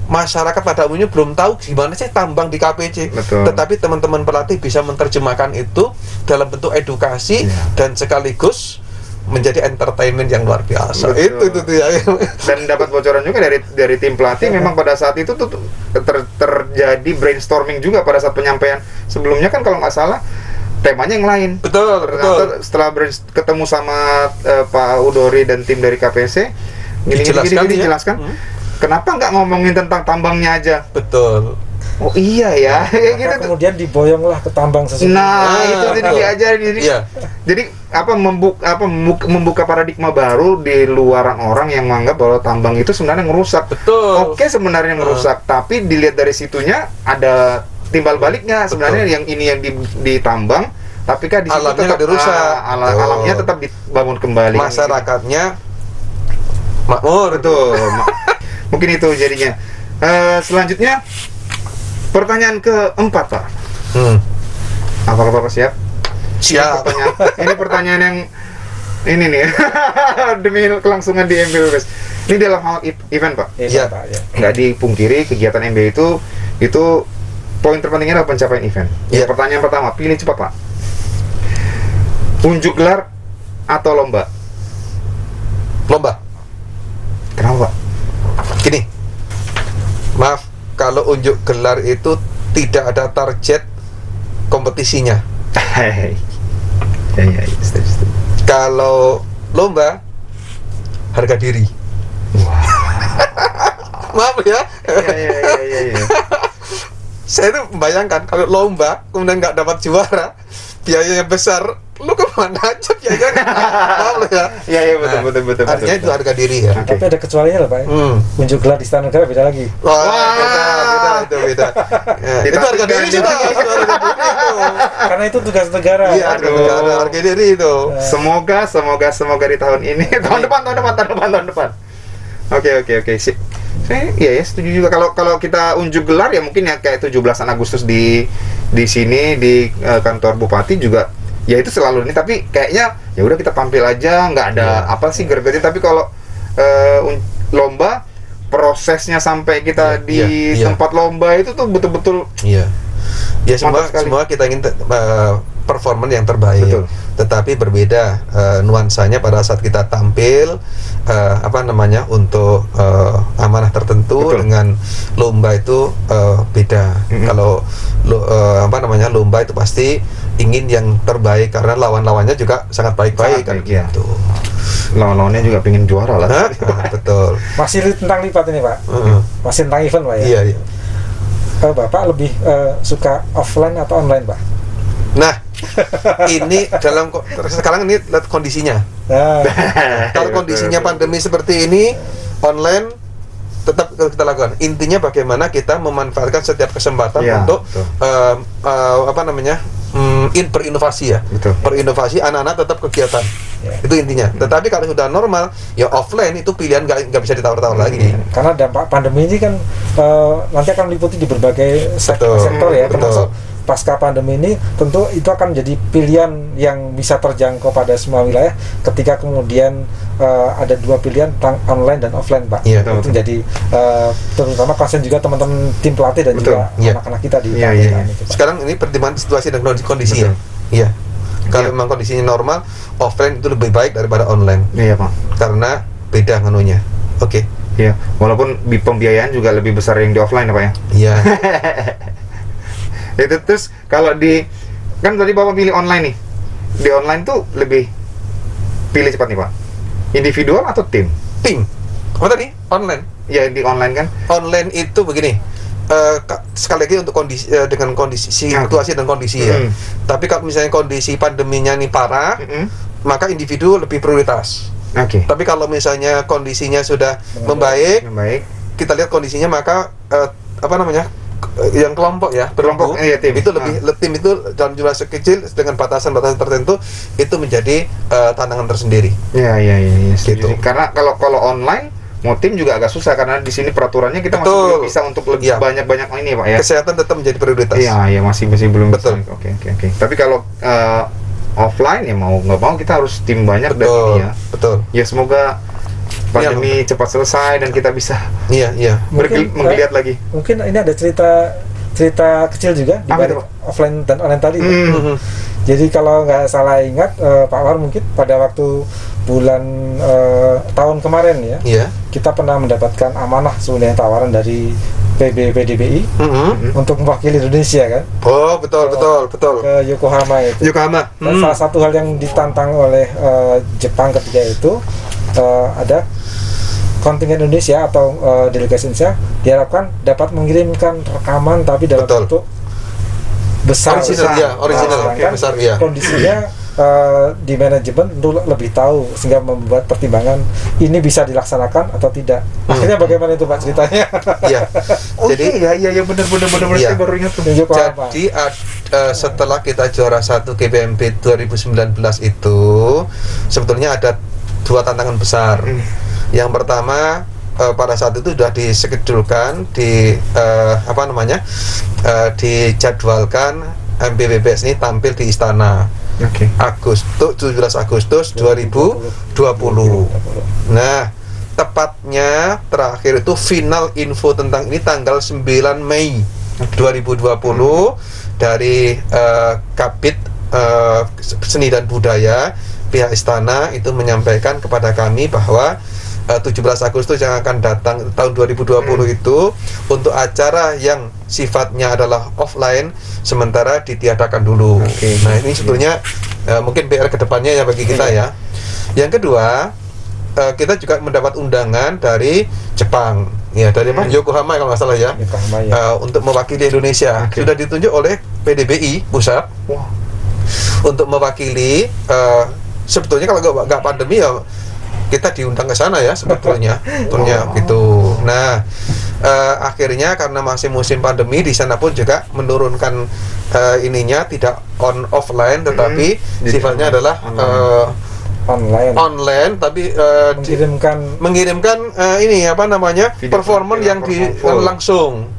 masyarakat pada umumnya belum tahu gimana sih tambang di KPC. Tetapi teman-teman pelatih bisa menerjemahkan itu dalam bentuk edukasi dan sekaligus menjadi entertainment yang luar biasa. Itu ya. Dan dapat bocoran juga dari tim pelatih, memang pada saat itu tuh terjadi brainstorming juga pada saat penyampaian. Sebelumnya kan kalau nggak salah temanya yang lain. Betul. Setelah ketemu sama Pak Udori dan tim dari KPC, dijelaskan. Kenapa nggak ngomongin tentang tambangnya aja? Betul. Oh iya ya, kayak gitu. Kemudian diboyonglah ke tambang sesungguhnya. Nah, itu diajarin. Jadi membuka paradigma baru di luaran orang yang menganggap bahwa tambang itu sebenarnya ngerusak. Betul. Oke, sebenarnya ngerusak, tapi dilihat dari situnya ada timbal baliknya. Sebenarnya yang ini yang ditambang, tapi kan di situ alamnya tetap dirusak. Alamnya tetap dibangun kembali. Masyarakatnya makmur. Betul. Mungkin itu jadinya. Selanjutnya pertanyaan keempat, Pak. Apakah Bapak siap? Siap. Ini pertanyaan yang ini nih demi kelangsungan di MBWPS. Ini dalam hal event, Pak. Iya, Pak. Nggak dipungkiri kegiatan MB itu poin terpentingnya adalah pencapaian event. Pertanyaan pertama, pilih cepat, Pak. Unjuk gelar atau lomba? Lomba. Kenapa, Pak? Gini, maaf, kalau unjuk gelar itu tidak ada target kompetisinya. Kalau lomba, harga diri. Maaf ya. Saya tuh membayangkan kalau lomba kemudian nggak dapat juara, biayanya besar, lu kemana aja biayanya? Maaf ya. Iya betul. Artinya itu harga diri ya. Tapi ada kecualinya loh, Pak. Unjuk gelar di Istana Negara beda lagi. Beda. Itu harga diri juga. Karena itu tugas negara. Iya, harga diri itu. Semoga di tahun ini, tahun depan. Oke. Saya setuju juga kalau kita unjuk gelar ya mungkin ya kayak 17 Agustus di sini di kantor Bupati juga ya itu selalu ini, tapi kayaknya ya udah kita tampil aja, nggak ada apa sih gergetnya. Tapi kalau lomba, prosesnya sampai kita tempat lomba itu tuh betul-betul ya semua kita ingin performan yang terbaik. Betul. Tetapi berbeda nuansanya pada saat kita tampil untuk amanah tertentu. Betul. Dengan lomba itu beda. Kalau lomba itu pasti ingin yang terbaik karena lawan-lawannya juga sangat baik-baik kan gitu. Lawan-lawannya juga pengen juara lah. Betul. Masih tentang lipat ini Pak. Masih tentang event Pak ya. Iya. Bapak lebih suka offline atau online Pak? Nah, ini sekarang ini lihat kondisinya. Kalau kondisinya pandemi seperti ini, online tetap kita lakukan. Intinya bagaimana kita memanfaatkan setiap kesempatan untuk berinovasi ya. Betul. Berinovasi, anak-anak tetap kegiatan. Itu intinya. Tetapi kalau sudah normal, ya offline itu pilihan nggak bisa ditawar-tawar lagi. Karena dampak pandemi ini kan nanti akan meliputi di berbagai sektor ya, termasuk pasca pandemi ini tentu itu akan menjadi pilihan yang bisa terjangkau pada semua wilayah ketika kemudian ada dua pilihan tentang online dan offline Pak. Iya, itu jadi terutama konsen juga teman-teman tim pelatih dan juga anak-anak kita di iya. itu, Pak. Sekarang ini pertimbangan situasi dan kondisi ya. Iya. Kalau memang kondisinya normal, offline itu lebih baik daripada online. Iya Pak. Karena beda menunya. Oke. Iya. Walaupun pembiayaan juga lebih besar yang di offline ya Pak ya. Iya. Itu terus kalau kan tadi Bapak pilih online nih. Di online tuh lebih pilih cepat nih Pak. Individual atau tim? Tim. Apa tadi? Online. Ya di online kan. Online itu begini. Sekali lagi untuk kondisi dengan kondisi situasi dan kondisi ya. Tapi kalau misalnya kondisi pandeminya nih parah, maka individu lebih prioritas. Oke. Tapi kalau misalnya kondisinya sudah membaik, kita lihat kondisinya maka yang kelompok ya, kelompok tim itu tim itu dalam jumlah sekecil dengan batasan-batasan tertentu itu menjadi tantangan tersendiri. Iya. Gitu. Karena kalau online mau tim juga agak susah karena di sini peraturannya kita masih belum bisa untuk lebih banyak ini Pak ya. Kesehatan tetap menjadi prioritas. Iya masih belum Betul. bisa. Oke. Tapi kalau offline ya mau nggak mau kita harus tim banyak. Betul. Dan ini ya. Betul. Ya semoga pandemi cepat selesai dan kita bisa menggeliat lagi. Mungkin ini ada cerita kecil juga di balik offline dan online tadi. Jadi kalau nggak salah ingat Pak War mungkin pada waktu bulan tahun kemarin ya, kita pernah mendapatkan amanah sebenarnya tawaran dari PDBI untuk mewakili Indonesia kan. Oh betul. Ke Yokohama itu. Dan salah satu hal yang ditantang oleh Jepang ketika itu ada kontingen Indonesia atau delegasi Indonesia diharapkan dapat mengirimkan rekaman tapi dalam bentuk besar. Besar ya. Kondisinya di manajemen untuk lebih tahu sehingga membuat pertimbangan ini bisa dilaksanakan atau tidak. Akhirnya bagaimana itu Pak ceritanya? Iya. Jadi iya benar saya baru ingat tuh. Jadi setelah kita juara 1 GPMP 2019 itu sebetulnya ada dua tantangan besar. Yang pertama pada saat itu sudah diskedulkan dijadwalkan MPBPS ini tampil di Istana. 17 Agustus 2020. Nah, tepatnya terakhir itu final info tentang ini tanggal 9 Mei 2020 dari Kabid Seni dan Budaya pihak Istana itu menyampaikan kepada kami bahwa 17 Agustus yang akan datang tahun 2020 itu untuk acara yang sifatnya adalah offline sementara ditiadakan dulu. Nah ini sebetulnya mungkin PR kedepannya ya bagi kita ya. Yang kedua kita juga mendapat undangan dari Jepang ya, dari Yokohama kalau nggak salah ya, untuk mewakili Indonesia. Sudah ditunjuk oleh PDBI pusat untuk mewakili. Sebetulnya kalau nggak pandemi ya kita diundang ke sana ya sebetulnya, gitu. Nah, akhirnya karena masih musim pandemi di sana pun juga menurunkan ininya tidak offline tetapi sifatnya adalah online tapi mengirimkan ini performan yang langsung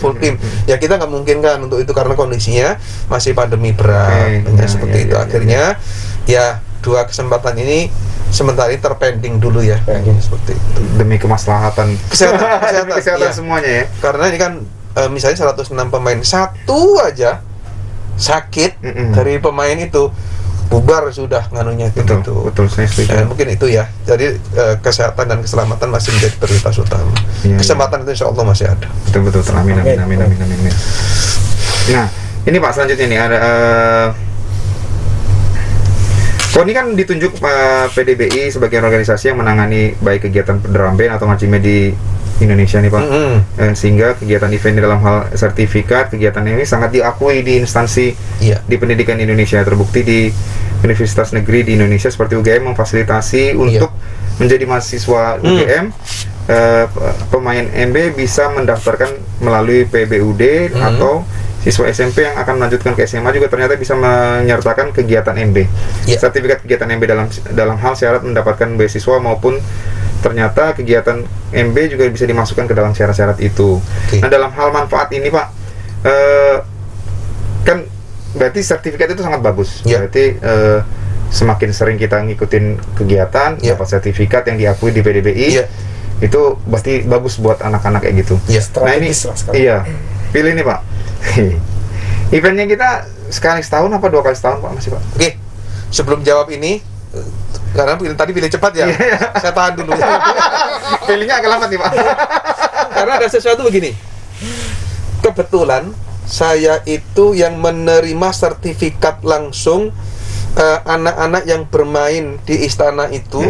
full team. Ya kita nggak mungkin kan untuk itu karena kondisinya masih pandemi berat seperti itu. Akhirnya ya dua kesempatan ini sementara ini terpending dulu ya, seperti itu. Demi kemaslahatan kesehatan semuanya ya. Karena ini kan misalnya 106 pemain, satu aja sakit dari pemain itu bubar sudah nganunya gitu. Betul, saya setuju. Mungkin itu ya. Jadi kesehatan dan keselamatan masih menjadi prioritas utama. Kesempatan itu insya Allah masih ada. Betul. Amin. Nah, ini Pak selanjutnya nih ada ini kan ditunjuk PDBI sebagai organisasi yang menangani baik kegiatan drum band atau marching band di Indonesia nih Pak. Sehingga kegiatan event dalam hal sertifikat kegiatan ini sangat diakui di instansi di pendidikan Indonesia. Terbukti di Universitas Negeri di Indonesia seperti UGM memfasilitasi untuk menjadi mahasiswa UGM. Pemain MB bisa mendaftarkan melalui PBUD atau siswa SMP yang akan melanjutkan ke SMA juga ternyata bisa menyertakan kegiatan MB. Sertifikat kegiatan MB dalam hal syarat mendapatkan beasiswa maupun ternyata kegiatan MB juga bisa dimasukkan ke dalam syarat-syarat itu. Nah, dalam hal manfaat ini Pak, kan berarti sertifikat itu sangat bagus. Berarti semakin sering kita ngikutin kegiatan, dapat sertifikat yang diakui di PDBI, itu pasti bagus buat anak-anak kayak gitu. Nah ini, pilih nih Pak. Eventnya kita sekali setahun apa 2 kali setahun Pak masih Pak? Oke, sebelum jawab ini, karena tadi pilih cepat ya, saya tahan dulu. Pilihnya agak lama nih Pak. Karena ada sesuatu begini. Kebetulan saya itu yang menerima sertifikat langsung anak-anak yang bermain di istana itu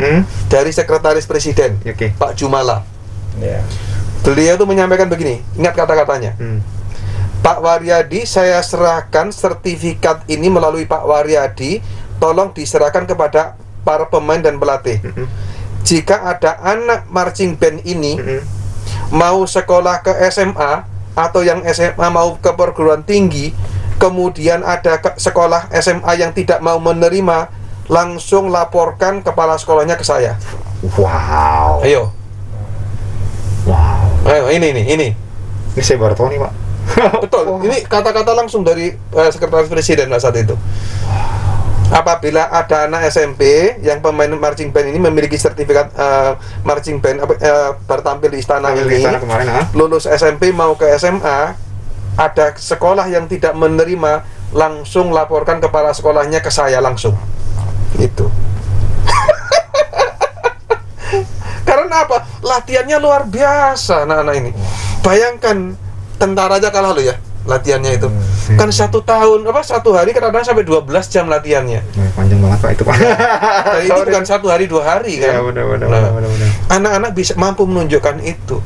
dari Sekretaris Presiden, Pak Jumala. Beliau itu menyampaikan begini, ingat kata-katanya. Pak Waryadi, saya serahkan sertifikat ini melalui Pak Waryadi, tolong diserahkan kepada para pemain dan pelatih. Jika ada anak marching band ini mau sekolah ke SMA atau yang SMA mau ke perguruan tinggi, kemudian ada sekolah SMA yang tidak mau menerima, langsung laporkan kepala sekolahnya ke saya. Wow. Ayo, ini. Ini saya baru tahu nih Pak. Betul, ini kata-kata langsung dari Sekretaris Presiden saat itu. Apabila ada anak SMP yang pemain marching band ini memiliki sertifikat marching band bertampil di istana ini, lulus SMP mau ke SMA, ada sekolah yang tidak menerima, langsung laporkan kepala sekolahnya ke saya langsung. Itu. Karena apa? Latihannya luar biasa anak-anak ini. Bayangkan, tentara aja kalah loh ya latihannya itu. Kan 1 tahun, 1 hari kadang-kadang sampai 12 jam latihannya. Panjang banget Pak itu Pak. Jadi itu bukan 1 hari 2 hari kan. Benar. Anak-anak bisa mampu menunjukkan itu.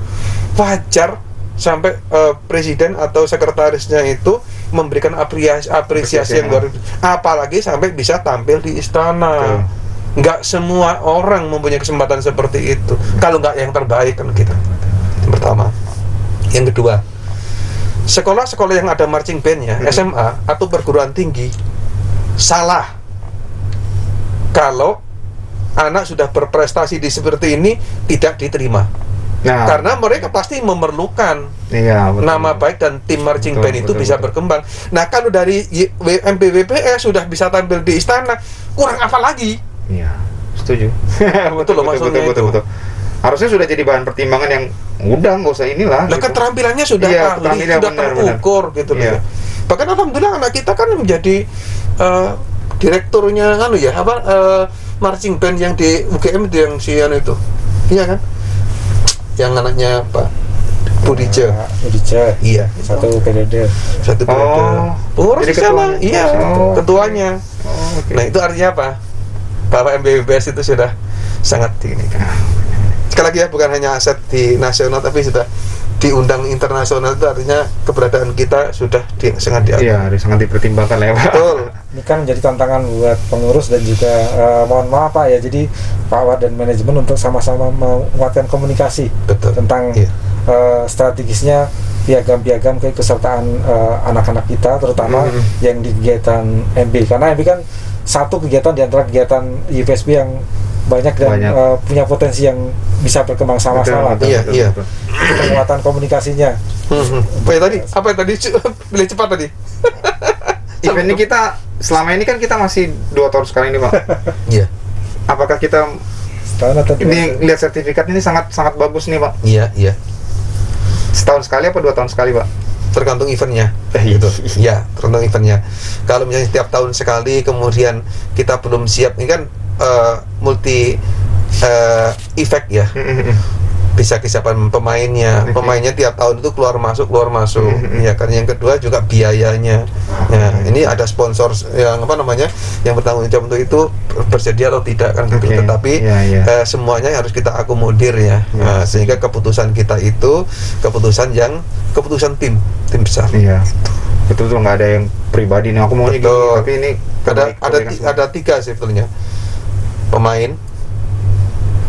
Wajar sampai presiden atau sekretarisnya itu memberikan apresiasi yang luar biasa. Apalagi sampai bisa tampil di istana. Nggak semua orang mempunyai kesempatan seperti itu. Kalau nggak yang terbaik kan gitu. Yang pertama. Yang kedua, sekolah-sekolah yang ada marching band-nya, SMA atau perguruan tinggi, salah kalau anak sudah berprestasi di seperti ini tidak diterima. Karena mereka pasti memerlukan nama baik dan tim marching band itu bisa berkembang. Nah, kalau dari MBWPS sudah bisa tampil di istana, kurang apa lagi? Iya, setuju. Betul loh maksudnya itu. Harusnya sudah jadi bahan pertimbangan yang udah nggak usah inilah. Nah, keterampilannya sudah ahli, sudah terukur gitu loh. Bahkan alhamdulillah anak kita kan menjadi direkturnya marching band yang di UGM itu yang Sian itu. Iya kan? Yang anaknya Pak Budija. Iya. Satu periode. Pengurus di sana. Iya, ketuanya. Nah, itu artinya apa? Bahwa MBBS itu sudah sangat ini kan. Sekali lagi ya, bukan hanya aset di nasional tapi sudah diundang internasional, itu artinya keberadaan kita sudah sangat diakui. Iya, sangat dipertimbangkan ya Pak. Betul. Ini kan menjadi tantangan buat pengurus dan juga mohon maaf Pak ya, jadi Pak Wad dan manajemen untuk sama-sama menguatkan komunikasi. Betul. Tentang strategisnya piagam-piagam keikutsertaan anak-anak kita, terutama yang di kegiatan MB, karena MB kan satu kegiatan di antara kegiatan IPSB yang banyak dan punya potensi yang bisa berkembang sama-sama. Iya. Penguatan komunikasinya. Apa yang tadi pilih cepat tadi? Event ini kita selama ini kan kita masih 2 tahun sekali nih Pak. Iya. Apakah kita setahun atau ini lihat sertifikat ini sangat bagus nih Pak? Iya. Setahun sekali apa 2 tahun sekali Pak? tergantung eventnya gitu. Ya, tergantung eventnya. Kalau misalnya setiap tahun sekali kemudian kita belum siap, ini kan multi efek ya. Bisa kesiapan pemainnya tiap tahun itu keluar masuk ya kan. Yang kedua juga biayanya. Ya, ini ada sponsor yang yang bertanggung jawab untuk itu bersedia atau tidak kan gitu. Tetapi semuanya harus kita akomodir ya. Sehingga keputusan kita itu keputusan tim besar. Iya. Betul, nggak ada yang pribadi nih aku maunya gini, tapi ini ada 3 sih sebetulnya.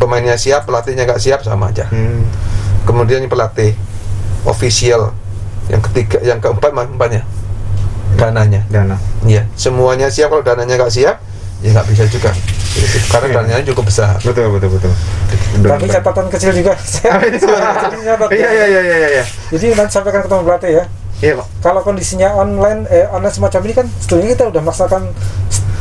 Pemainnya siap, pelatihnya nggak siap, sama aja. Kemudian pelatih official, yang keempatnya dananya. Iya, semuanya siap. Kalau dananya nggak siap, ya nggak bisa juga. Karena dananya cukup besar. Betul. Tapi catatan kecil juga. Iya. Jadi nanti sampaikan ke teman pelatih ya. Iya, Pak. Kalau kondisinya online semacam ini kan sebetulnya kita udah melaksanakan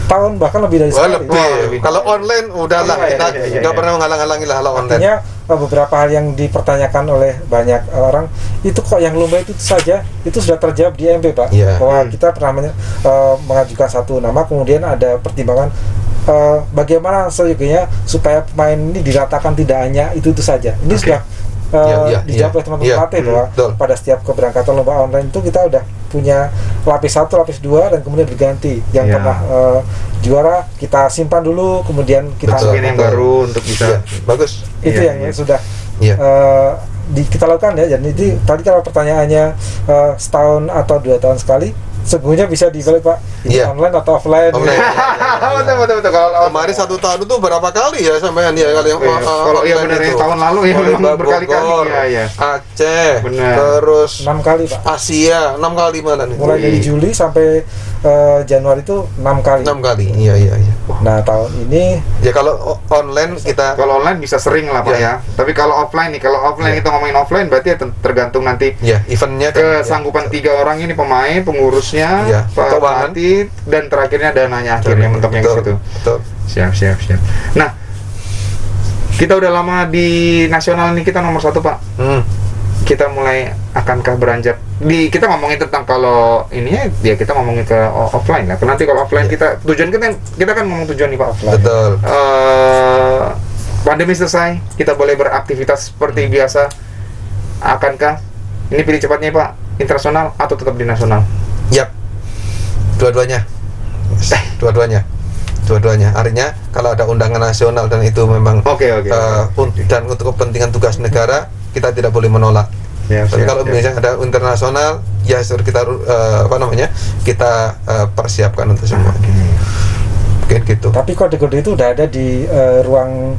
tahun bahkan lebih dari sekali. Lebih. Kalau online udahlah, kita nggak pernah menghalang-halangi lah kalau online. Artinya beberapa hal yang dipertanyakan oleh banyak orang itu kok yang lumba itu saja itu sudah terjawab di MP, Pak. Bahwa kita pernah mengajukan satu nama, kemudian ada pertimbangan bagaimana seyogianya supaya pemain ini diratakan, tidak hanya itu saja. Ini sudah dijawab oleh teman-teman pelatih bahwa pada setiap keberangkatan lomba online itu kita udah punya lapis 1, lapis 2 dan kemudian diganti. Yang pernah juara kita simpan dulu, kemudian kita masukin yang baru untuk bisa bagus. Itu yang sudah kita lakukan ya. Jadi tadi kalau pertanyaannya setahun atau 2 tahun sekali, sebenarnya bisa dibalik, Pak. Ini online atau offline? Betul. Kalau kemarin 1 tahun itu berapa kali ya sampean ya kali yang kalau benar yang tahun lalu ya memang berkali-kali ya. Aceh, bener. Terus 6 kali, Pak. Asia 6 kali malah nih. Mulai dari Juli sampai Januari itu 6 kali. 6 kali. Iya. Nah, tahun ini ya kalau online kalau online bisa sering lah, Pak ya. Tapi kalau offline nih, kita ngomongin offline berarti tergantung nanti eventnya kesanggupan 3 orang ini, pemain, pengurusnya, pelatih, dan terakhirnya dananya akhirnya mentoknya ke situ. Betul. Siap. Nah, kita udah lama di nasional nih, kita nomor 1, Pak. Kita mulai akankah beranjak kita ngomongin tentang kalau ininya ya kita ngomongin ke offline lah. Nanti kalau offline kita tujuan kita kan ngomong tujuan nih, Pak, offline. Betul. Pandemi selesai, kita boleh beraktivitas seperti biasa. Akankah ini pilih cepatnya, Pak, internasional atau tetap di nasional? Yap. Dua-duanya. Artinya kalau ada undangan nasional dan itu memang dan untuk kepentingan tugas negara, kita tidak boleh menolak. Tapi kalau misalnya ada internasional, ya kita kita persiapkan untuk semua. Mungkin gitu. Tapi kode-kode itu udah ada di ruang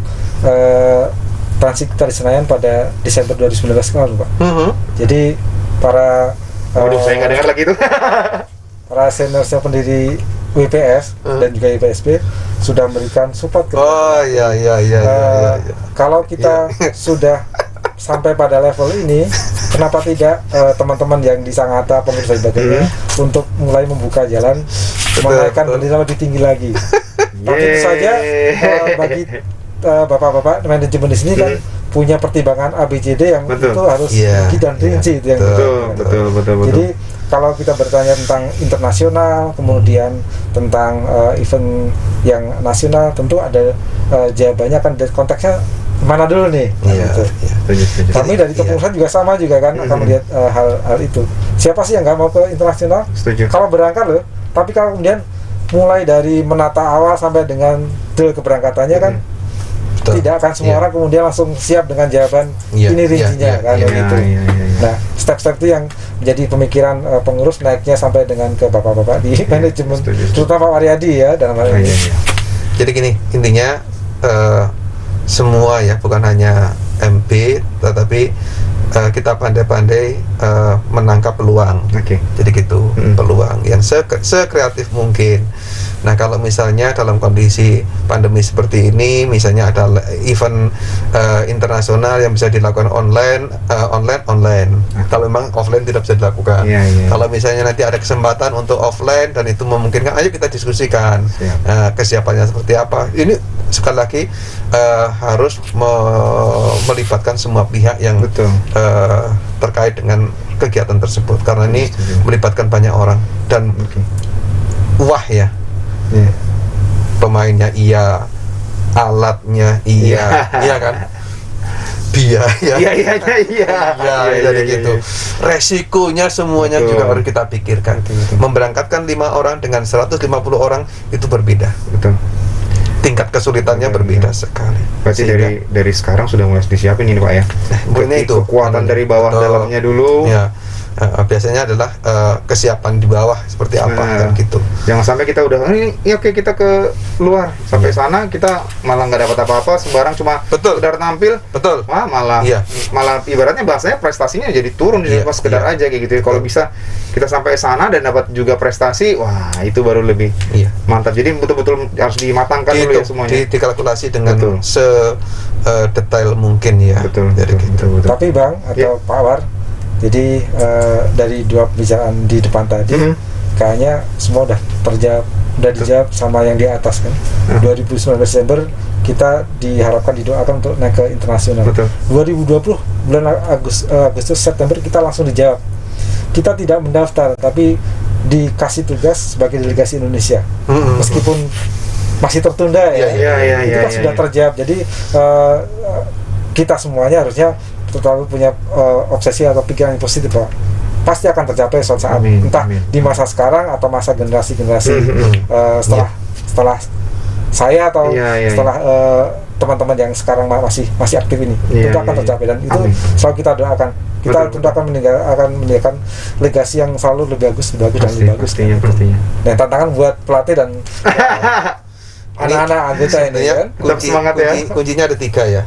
transit dari Senayan pada Desember 2019 lalu, Pak. Jadi para saya nggak dengar lagi itu. Para senior pendiri WPS dan juga IPSP sudah memberikan support ke iya. Kalau kita sudah sampai pada level ini, kenapa tidak teman-teman yang di Sangatta, pengurus dan sebagainya untuk mulai membuka jalan menaikkan bendera lebih tinggi lagi. Tapi itu saja bagi bapak-bapak manajemen di sini kan punya pertimbangan ABCD yang itu harus tinggi dan rinci itu yang betul. Jadi kalau kita bertanya tentang internasional, kemudian tentang event yang nasional, tentu ada jawabannya kan konteksnya mana dulu nih. Kami dari kepengurusan juga sama juga kan akan melihat hal itu. Siapa sih yang nggak mau ke internasional? Setuju. Kalau berangkat loh, tapi kalau kemudian mulai dari menata awal sampai dengan keberangkatannya kan tidak akan semua orang kemudian langsung siap dengan jawaban ini rincinya kan gitu. Nah, step-step itu yang menjadi pemikiran pengurus naiknya sampai dengan ke bapak-bapak di manajemen, terutama Pak Waryadi ya dalam hal ini. Jadi gini, intinya semua ya, bukan hanya MP, tetapi kita pandai-pandai menangkap peluang. Jadi gitu, peluang yang sekreatif mungkin. Nah, kalau misalnya dalam kondisi pandemi seperti ini, misalnya ada event internasional yang bisa dilakukan online. Kalau memang offline tidak bisa dilakukan. Kalau misalnya nanti ada kesempatan untuk offline dan itu memungkinkan, ayo kita diskusikan kesiapannya seperti apa. Ini sekali lagi harus melibatkan semua pihak yang terkait dengan kegiatan tersebut karena ini melibatkan banyak orang dan wah ya. Pemainnya iya, alatnya iya, iya kan? Biaya, jadi gitu. Resikonya semuanya juga harus kita pikirkan. Memberangkatkan 5 orang dengan 150 orang itu berbeda. Tingkat kesulitannya berbeda sekali. Berarti dari sekarang sudah mulai disiapin ini Pak ya. Itu kekuatan dari bawah dalamnya dulu. Ya. Biasanya adalah kesiapan di bawah seperti apa kan gitu. Jangan sampai kita udah oke kita ke luar sampai sana kita malah nggak dapat apa-apa, sembarang cuma sekedar tampil. Wah malah ibaratnya bahasanya prestasinya jadi turun jadi pas sekedar aja kayak gitu. Kalau bisa kita sampai sana dan dapat juga prestasi, wah itu baru lebih mantap. Jadi betul-betul harus dimatangkan dulu ya semuanya. Dikalkulasi dengan detail mungkin ya. Jadi gitu. Tapi Bang atau Pak War, jadi dari 2 pembicaraan di depan tadi kayaknya semua udah dijawab sama yang di atas kan. 2019 Desember kita diharapkan didoakan untuk naik ke internasional. 2020 bulan Agustus September kita langsung dijawab. Kita tidak mendaftar tapi dikasih tugas sebagai delegasi Indonesia. Meskipun masih tertunda itu kan sudah terjawab. Jadi kita semuanya harusnya terlalu punya obsesi atau pikiran yang positif Pak. Pasti akan tercapai suatu saat, entah di masa sekarang atau masa generasi-generasi setelah saya atau setelah teman-teman yang sekarang masih aktif ini itu akan tercapai dan itu selalu kita doakan. Kita tentu akan meninggalkan legasi yang selalu lebih bagus dan lebih bagus. Pastinya. Dan tantangan buat pelatih dan anak-anak anggota ini kan. Tetap semangat ya. Kuncinya ada 3 ya.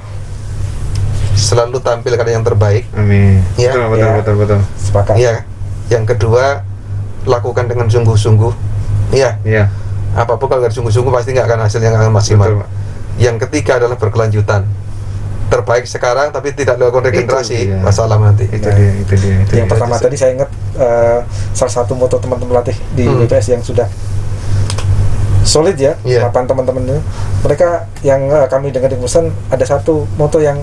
Selalu tampilkan yang terbaik. Amin. Ya. Betul. Sepakat. Ya. Yang kedua, lakukan dengan sungguh-sungguh. Iya. Apapun kalau nggak sungguh-sungguh pasti nggak akan hasil yang akan maksimal. Yang ketiga adalah berkelanjutan. Terbaik sekarang tapi tidak dilakukan regenerasi, masalah nanti. Itu dia. Yang pertama tadi saya ingat salah satu moto teman-teman pelatih di BPS yang sudah solid ya, papan teman-teman itu. Mereka yang kami dengar di pesan ada satu moto yang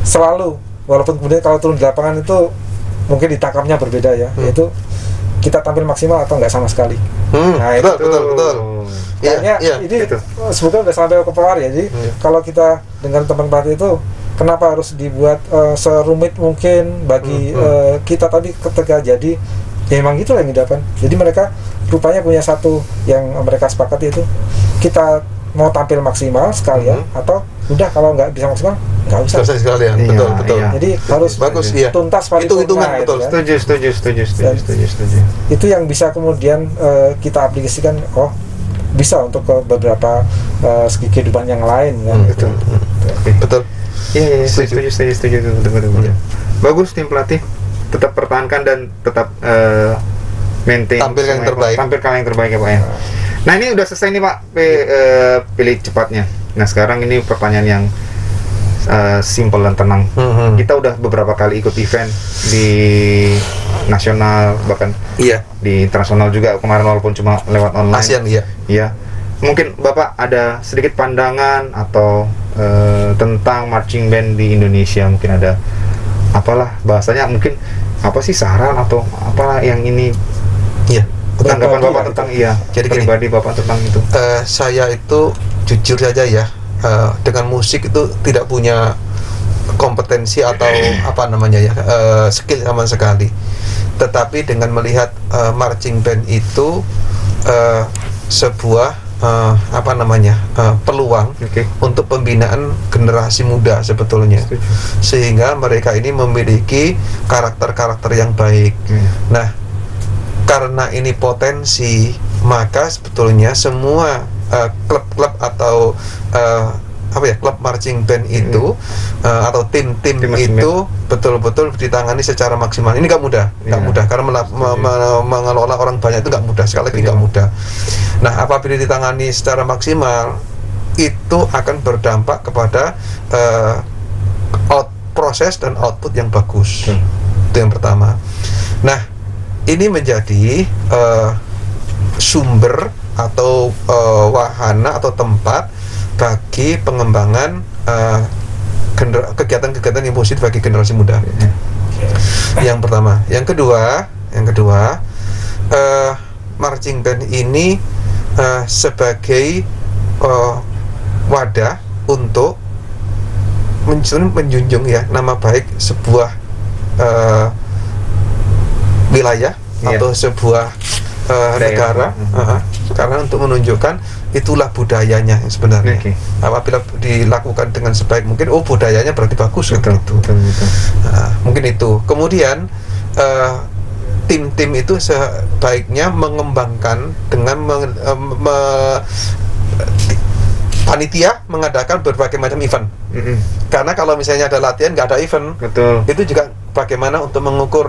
selalu, walaupun kemudian kalau turun di lapangan itu mungkin ditangkapnya berbeda ya, yaitu kita tampil maksimal atau nggak sama sekali. Nah, betul. Kayaknya ini semoga udah sampai ke Pak ya. Jadi kalau kita dengan teman pelatih itu kenapa harus dibuat serumit mungkin bagi kita tadi ketika jadi ya emang gitu yang didapat. Jadi mereka rupanya punya satu yang mereka sepakati itu kita mau tampil maksimal sekalian atau udah kalau nggak bisa maksimal nggak usah sekalian. Betul. Jadi harus bagus tuntas hitung-hitungan betul. Kan? Setuju. Itu yang bisa kemudian kita aplikasikan bisa untuk ke beberapa segi kehidupan yang lain kan. Betul. Iya, setuju. Betul. Bagus tim pelatih tetap pertahankan dan tetap maintain tampilkan yang terbaik ya Pak ya. Nah ini udah selesai nih Pak pilih cepatnya. Nah sekarang ini pertanyaan yang simple dan tenang. Kita udah beberapa kali ikut event di nasional bahkan di internasional juga kemarin walaupun cuma lewat online. ASEAN Iya. Mungkin Bapak ada sedikit pandangan atau tentang marching band di Indonesia, mungkin ada apalah bahasanya, mungkin apa sih saran atau apalah yang ini tanggapan Bapak tentang jadi pribadi Bapak tentang itu. Saya itu jujur saja ya, dengan musik itu tidak punya kompetensi atau skill sama sekali. Tetapi dengan melihat marching band itu sebuah peluang untuk pembinaan generasi muda sebetulnya. Sehingga mereka ini memiliki karakter-karakter yang baik. Nah, karena ini potensi, maka sebetulnya semua klub-klub atau klub marching band itu atau tim-tim itu betul-betul ditangani secara maksimal. Ini nggak mudah karena mengelola orang banyak itu nggak mudah, sekali lagi nggak mudah. Nah, apabila ditangani secara maksimal itu akan berdampak kepada proses dan output yang bagus. Itu yang pertama. Nah, ini menjadi sumber atau wahana atau tempat bagi pengembangan kegiatan-kegiatan yang positif bagi generasi muda. Yang pertama, yang kedua, marching band ini sebagai wadah untuk menjunjung ya nama baik sebuah wilayah atau sebuah negara, karena untuk menunjukkan itulah budayanya yang sebenarnya. Apabila dilakukan dengan sebaik mungkin, budayanya berarti bagus. Betul. Nah, mungkin itu. Kemudian tim-tim itu sebaiknya mengembangkan dengan panitia mengadakan berbagai macam event. Karena kalau misalnya ada latihan nggak ada event, itu juga bagaimana untuk mengukur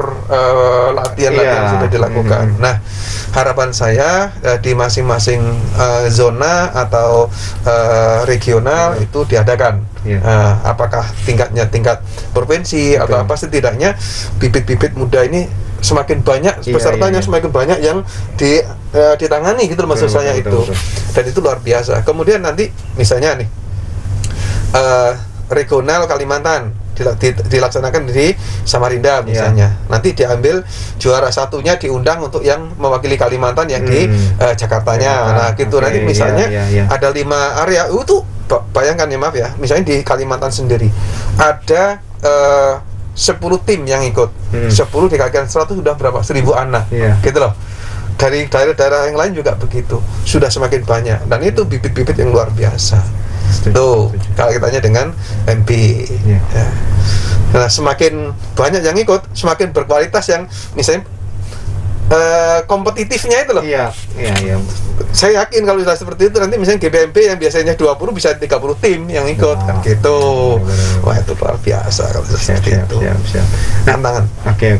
latihan-latihan yang sudah dilakukan. Nah, harapan saya di masing-masing zona atau regional itu diadakan. Apakah tingkatnya tingkat provinsi atau apa, setidaknya bibit-bibit muda ini semakin banyak pesertanya, semakin banyak yang ditangani gitu maksud saya itu. Dan itu luar biasa. Kemudian nanti misalnya nih regional Kalimantan dilaksanakan di Samarinda misalnya. Nanti diambil juara satunya diundang untuk yang mewakili Kalimantan yang di Jakartanya. Nah, gitu nanti misalnya ada 5 area itu, bayangkan ya, maaf ya, misalnya di Kalimantan sendiri ada 10 tim yang ikut. 10 dikalikan 100 sudah berapa? 1000 anak. Gitu loh. Dari daerah-daerah yang lain juga begitu. Sudah semakin banyak, dan itu bibit-bibit yang luar biasa. Tuh, kalau kita tanya dengan MP. Nah, semakin banyak yang ikut, semakin berkualitas yang misalnya kompetitifnya itu loh. Saya yakin kalau sudah seperti itu, nanti misalnya GBMP yang biasanya 20 bisa 30 tim yang ikut, kan gitu. Wah, itu luar biasa kalau seperti itu. Tantangan. Oke.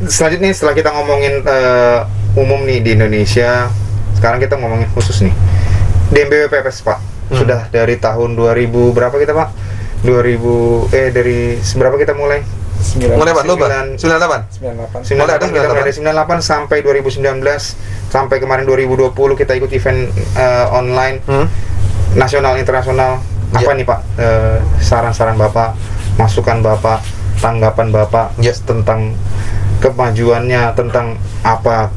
Selanjutnya, setelah kita ngomongin umum nih di Indonesia, sekarang kita ngomongin khusus nih di MBWPS, Pak. Sudah dari tahun 2000 berapa kita, Pak? Dari berapa kita mulai? Mulai Pak, 98. Mulai dari 98 sampai 2019, sampai kemarin 2020 kita ikut event online nasional internasional. Apa nih Pak saran-saran Bapak, masukan Bapak, tanggapan Bapak tentang kemajuannya, tentang apa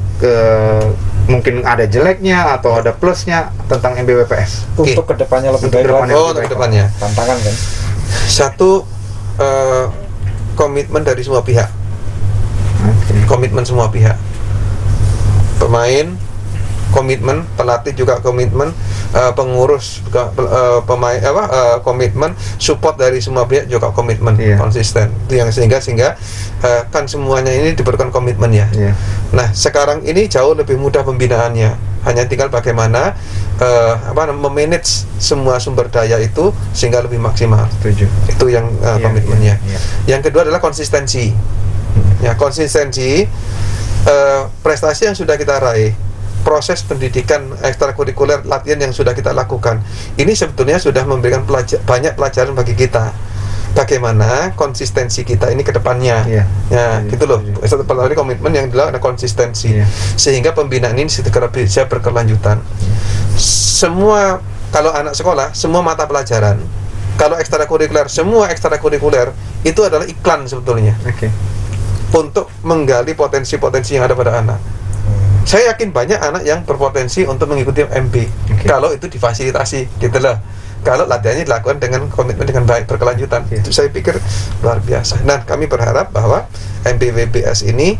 mungkin ada jeleknya atau ada plusnya tentang MBWPS untuk kedepannya lebih baik lagi. Untuk kedepannya tantangan kan. Satu, komitmen dari semua pihak. Komitmen semua pihak. Pemain komitmen, pelatih juga komitmen, pengurus juga pemain komitmen, support dari semua pihak juga komitmen, konsisten. Itu yang sehingga kan semuanya ini diperlukan komitmen ya. Nah, sekarang ini jauh lebih mudah pembinaannya. Hanya tinggal bagaimana memanage semua sumber daya itu sehingga lebih maksimal. Itu yang komitmennya. Yang kedua adalah konsistensi. Ya, konsistensi prestasi yang sudah kita raih, proses pendidikan ekstrakurikuler, latihan yang sudah kita lakukan, ini sebetulnya sudah memberikan banyak pelajaran bagi kita. Bagaimana konsistensi kita ini ke depannya. Gitu loh. Satu kali komitmen yang dilakukan ada konsistensi. Sehingga pembinaan ini segera bisa berkelanjutan. Semua, kalau anak sekolah, semua mata pelajaran, kalau ekstrakurikuler, semua ekstrakurikuler itu adalah iklan sebetulnya. Untuk menggali potensi-potensi yang ada pada anak. Saya yakin banyak anak yang berpotensi untuk mengikuti MB kalau itu difasilitasi, gitu loh. Kalau latihannya dilakukan dengan komitmen dengan baik, berkelanjutan, itu saya pikir luar biasa. Nah, kami berharap bahwa MBWPS ini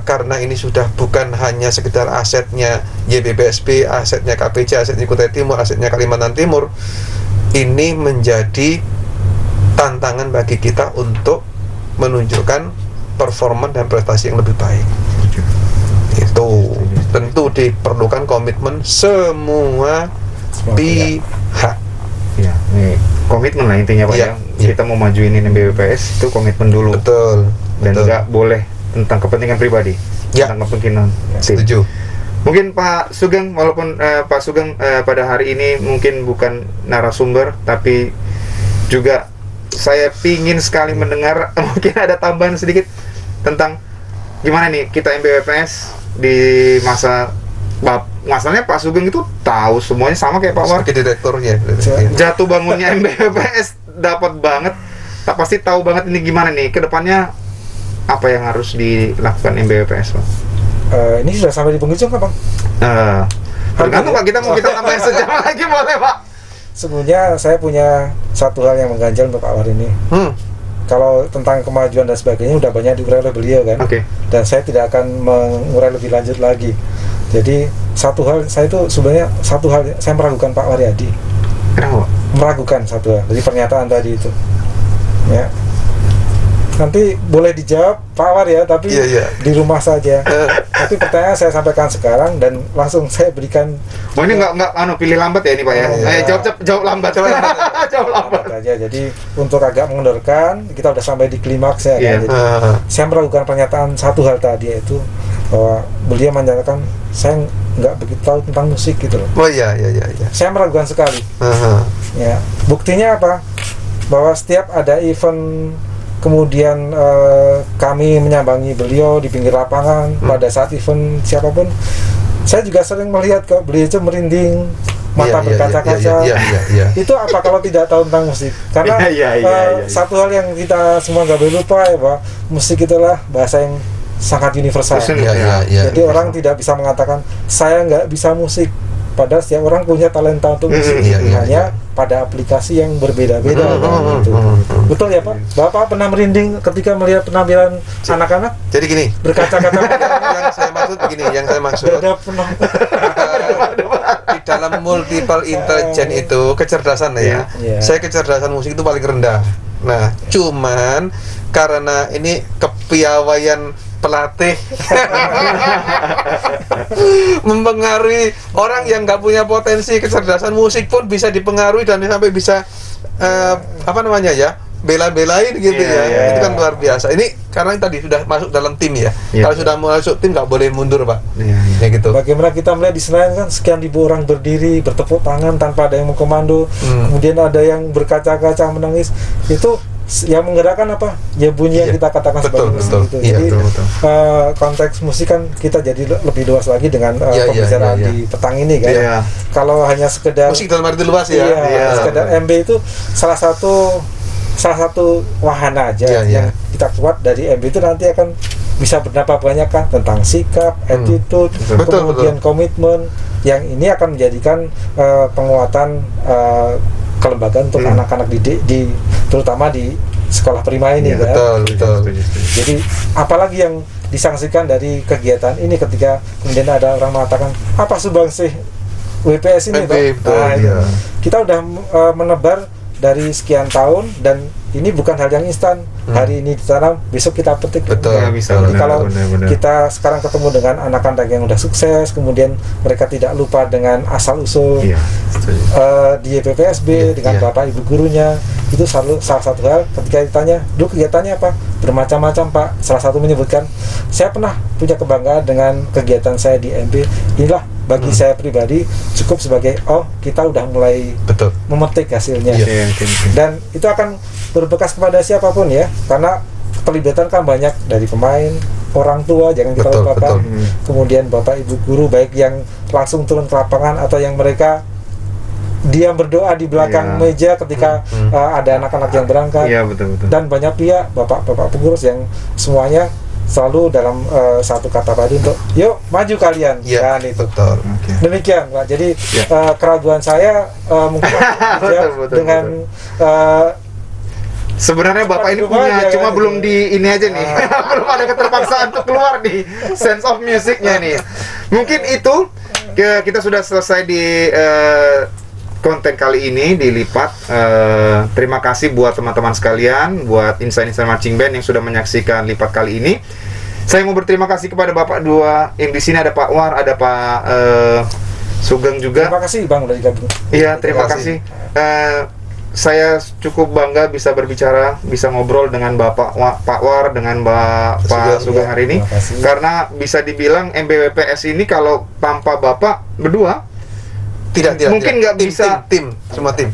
karena ini sudah bukan hanya sekedar asetnya YBBSB, asetnya KPC, asetnya Kutai Timur, asetnya Kalimantan Timur, ini menjadi tantangan bagi kita untuk menunjukkan performa dan prestasi yang lebih baik. Itu tentu diperlukan komitmen semua pihak. Komitmen lah intinya Pak ya. Kita mau majuin ini MBWPS itu komitmen dulu. Betul. Dan nggak boleh tentang kepentingan pribadi. Tentang kepentingan tim. Setuju. Mungkin Pak Sugeng, walaupun Pak Sugeng pada hari ini mungkin bukan narasumber, tapi juga saya pingin sekali mendengar mungkin ada tambahan sedikit tentang gimana nih kita MBWPS di masalahnya Pak Sugeng itu tahu semuanya sama kayak Pak War. Sebagai direkturnya. Jatuh bangunnya MBWPS dapat banget. tak pasti tahu banget ini gimana nih kedepannya, apa yang harus dilakukan MBWPS, Pak? Ini sudah sampai di penghujung kan, Bang? Tergantung Pak, kita mau kita tambahin sejam lagi boleh, Pak? Sebenarnya saya punya satu hal yang mengganjal untuk Pak War ini. Kalau tentang kemajuan dan sebagainya udah banyak diurai oleh beliau kan. Dan saya tidak akan mengurai lebih lanjut lagi. Jadi satu hal saya itu sebenarnya saya meragukan Pak Waryadi. Kenapa? Meragukan satu hal dari pernyataan tadi itu. Ya. Nanti boleh dijawab Pak War ya, tapi di rumah saja. Tapi pertanyaan saya sampaikan sekarang dan langsung saya berikan. Oh ini nggak pilih lambat ya ini Pak ya? Jawab lambat. Jawab lambat aja. Jadi untuk agak mengendorkan, kita udah sampai di klimaks ya. Kan? Jadi saya meragukan pernyataan satu hal tadi, yaitu bahwa beliau menyatakan saya nggak begitu tahu tentang musik gitu loh. Oh iya. Saya meragukan sekali. Ya, buktinya apa? Bahwa setiap ada event, kemudian kami menyambangi beliau di pinggir lapangan pada saat event siapapun, saya juga sering melihat kok beliau itu merinding, mata berkaca-kaca. Itu apa kalau tidak tahu tentang musik? Karena satu hal yang kita semua nggak boleh lupa ya, bahwa musik itulah bahasa yang sangat universal. Jadi orang tidak bisa mengatakan saya nggak bisa musik. Padahal setiap orang punya talenta untuk musik, hanya pada aplikasi yang berbeda-beda. Betul ya Pak? Bapak pernah merinding ketika melihat penampilan anak-anak? Jadi gini, berkaca-kaca. yang saya maksud di dalam multiple intelligence itu kecerdasan ya. Saya kecerdasan musik itu paling rendah. Nah, cuman karena ini kepiawaian pelatih mempengaruhi orang yang nggak punya potensi kecerdasan musik pun bisa dipengaruhi dan sampai bisa bela-belain gitu itu kan luar biasa. Ini karena tadi sudah masuk dalam tim ya. Kalau sudah masuk tim nggak boleh mundur Pak. Ya gitu. Bagaimana kita melihat di Senayan kan sekian ribu orang berdiri bertepuk tangan tanpa ada yang mengkomando, kemudian ada yang berkaca-kaca menangis, itu yang menggerakkan apa? Ya bunyi yang kita katakan sebagai musik itu. Jadi konteks musik kan kita jadi lebih luas lagi dengan pembicaraan di petang ini kan. Kalau hanya sekedar musik dalam arti luas sekedar MB itu salah satu wahana aja yang kita kuat dari MB itu nanti akan bisa berdampak banyak kan tentang sikap, attitude, kemudian komitmen, yang ini akan menjadikan penguatan kelembagaan untuk anak-anak di terutama di sekolah prima ini kan. Betul. Jadi apalagi yang disangsikan dari kegiatan ini ketika kemudian ada orang mengatakan apa subangsih WPS ini kita udah menebar dari sekian tahun dan ini bukan hal yang instan. Hari ini ditanam, besok kita petik. Jadi kalau kita sekarang ketemu dengan anak-anak yang udah sukses, kemudian mereka tidak lupa dengan asal usul di YPPSB dengan bapak ibu gurunya, itu salah satu hal ketika ditanya, dulu kegiatannya apa? Bermacam-macam Pak. Salah satu menyebutkan, saya pernah punya kebanggaan dengan kegiatan saya di MB. Inilah bagi saya pribadi cukup sebagai kita udah mulai memetik hasilnya. Dan itu akan berbekas kepada siapapun ya, karena keterlibatan kan banyak dari pemain, orang tua jangan kita lupakan, kemudian bapak ibu guru baik yang langsung turun ke lapangan atau yang mereka diam berdoa di belakang meja ketika ada anak-anak yang berangkat, dan banyak pihak bapak-bapak pengurus yang semuanya selalu dalam satu kata padu untuk yuk maju kalian kan itu. Demikian Pak. Jadi keraguan saya mungkin dengan sebenarnya Bapak ini punya, cuma belum di ini aja nih. Belum ada keterpaksaan untuk keluar nih sense of musicnya nih. Mungkin itu kita sudah selesai di konten kali ini di Lipat. Terima kasih buat teman-teman sekalian, buat Insan-Insan Marching Band yang sudah menyaksikan Lipat kali ini. Saya mau berterima kasih kepada Bapak dua yang di sini, ada Pak War, ada Pak Sugeng juga. Terima kasih Bang udah digabung. Iya, terima kasih. Saya cukup bangga bisa berbicara, bisa ngobrol dengan Pak War, dengan Pak Sugeng hari ini, karena bisa dibilang MBWPS ini kalau tanpa Bapak berdua mungkin nggak bisa semua tim.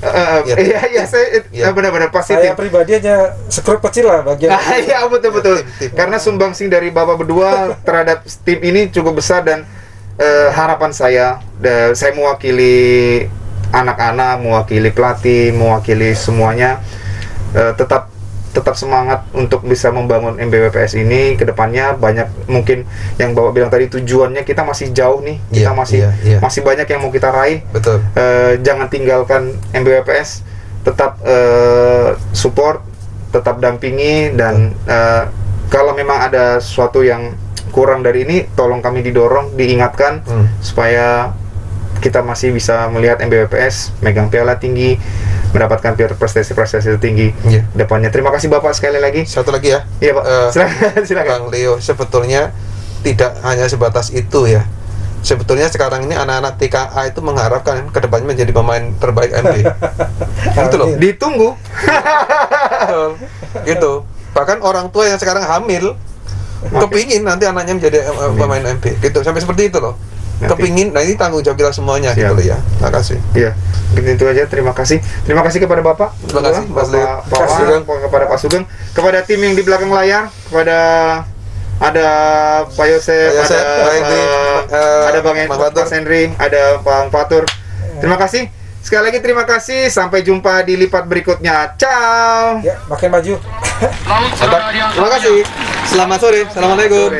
Saya benar-benar pasti. Saya pribadi aja sekrup kecil lah bagian. Iya betul. Karena sumbangsih dari Bapak berdua terhadap tim ini cukup besar, dan harapan saya mewakili anak-anak, mewakili pelatih, mewakili semuanya, tetap tetap semangat untuk bisa membangun MBWPS ini ke depannya. Banyak mungkin yang Bapak bilang tadi, tujuannya kita masih jauh nih, kita masih banyak yang mau kita raih. Betul. Jangan tinggalkan MBWPS, tetap support, tetap dampingi, dan kalau memang ada sesuatu yang kurang dari ini, tolong kami didorong, diingatkan supaya kita masih bisa melihat MBWPS megang piala tinggi, mendapatkan prestasi-prestasi tinggi depannya. Terima kasih Bapak sekali lagi. Satu lagi ya. Iya Pak. Silakan. Bang Leo, sebetulnya tidak hanya sebatas itu ya. Sebetulnya sekarang ini anak-anak TKA itu mengharapkan kedepannya menjadi pemain terbaik MB. Gitu loh. Ditunggu. Gitu. Bahkan orang tua yang sekarang hamil kepingin nanti anaknya menjadi pemain MB. Gitu. Sampai seperti itu loh. Kepingin, nah ini tanggung jawab kita semuanya. Gitu loh ya. Terima kasih. Iya, itu aja. Terima kasih kepada Bapak. Terima kasih Mas Leo. Kepada Pak Sugeng, kepada tim yang di belakang layar, kepada ada Pak Yosef, ada Bang Henry, ada Bang Fatur. Terima kasih. Sekali lagi terima kasih. Sampai jumpa di lipat berikutnya. Ciao. Ya, makin maju. Terima kasih. Selamat sore. Assalamualaikum.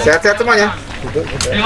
Sehat-sehat semuanya. Jaya,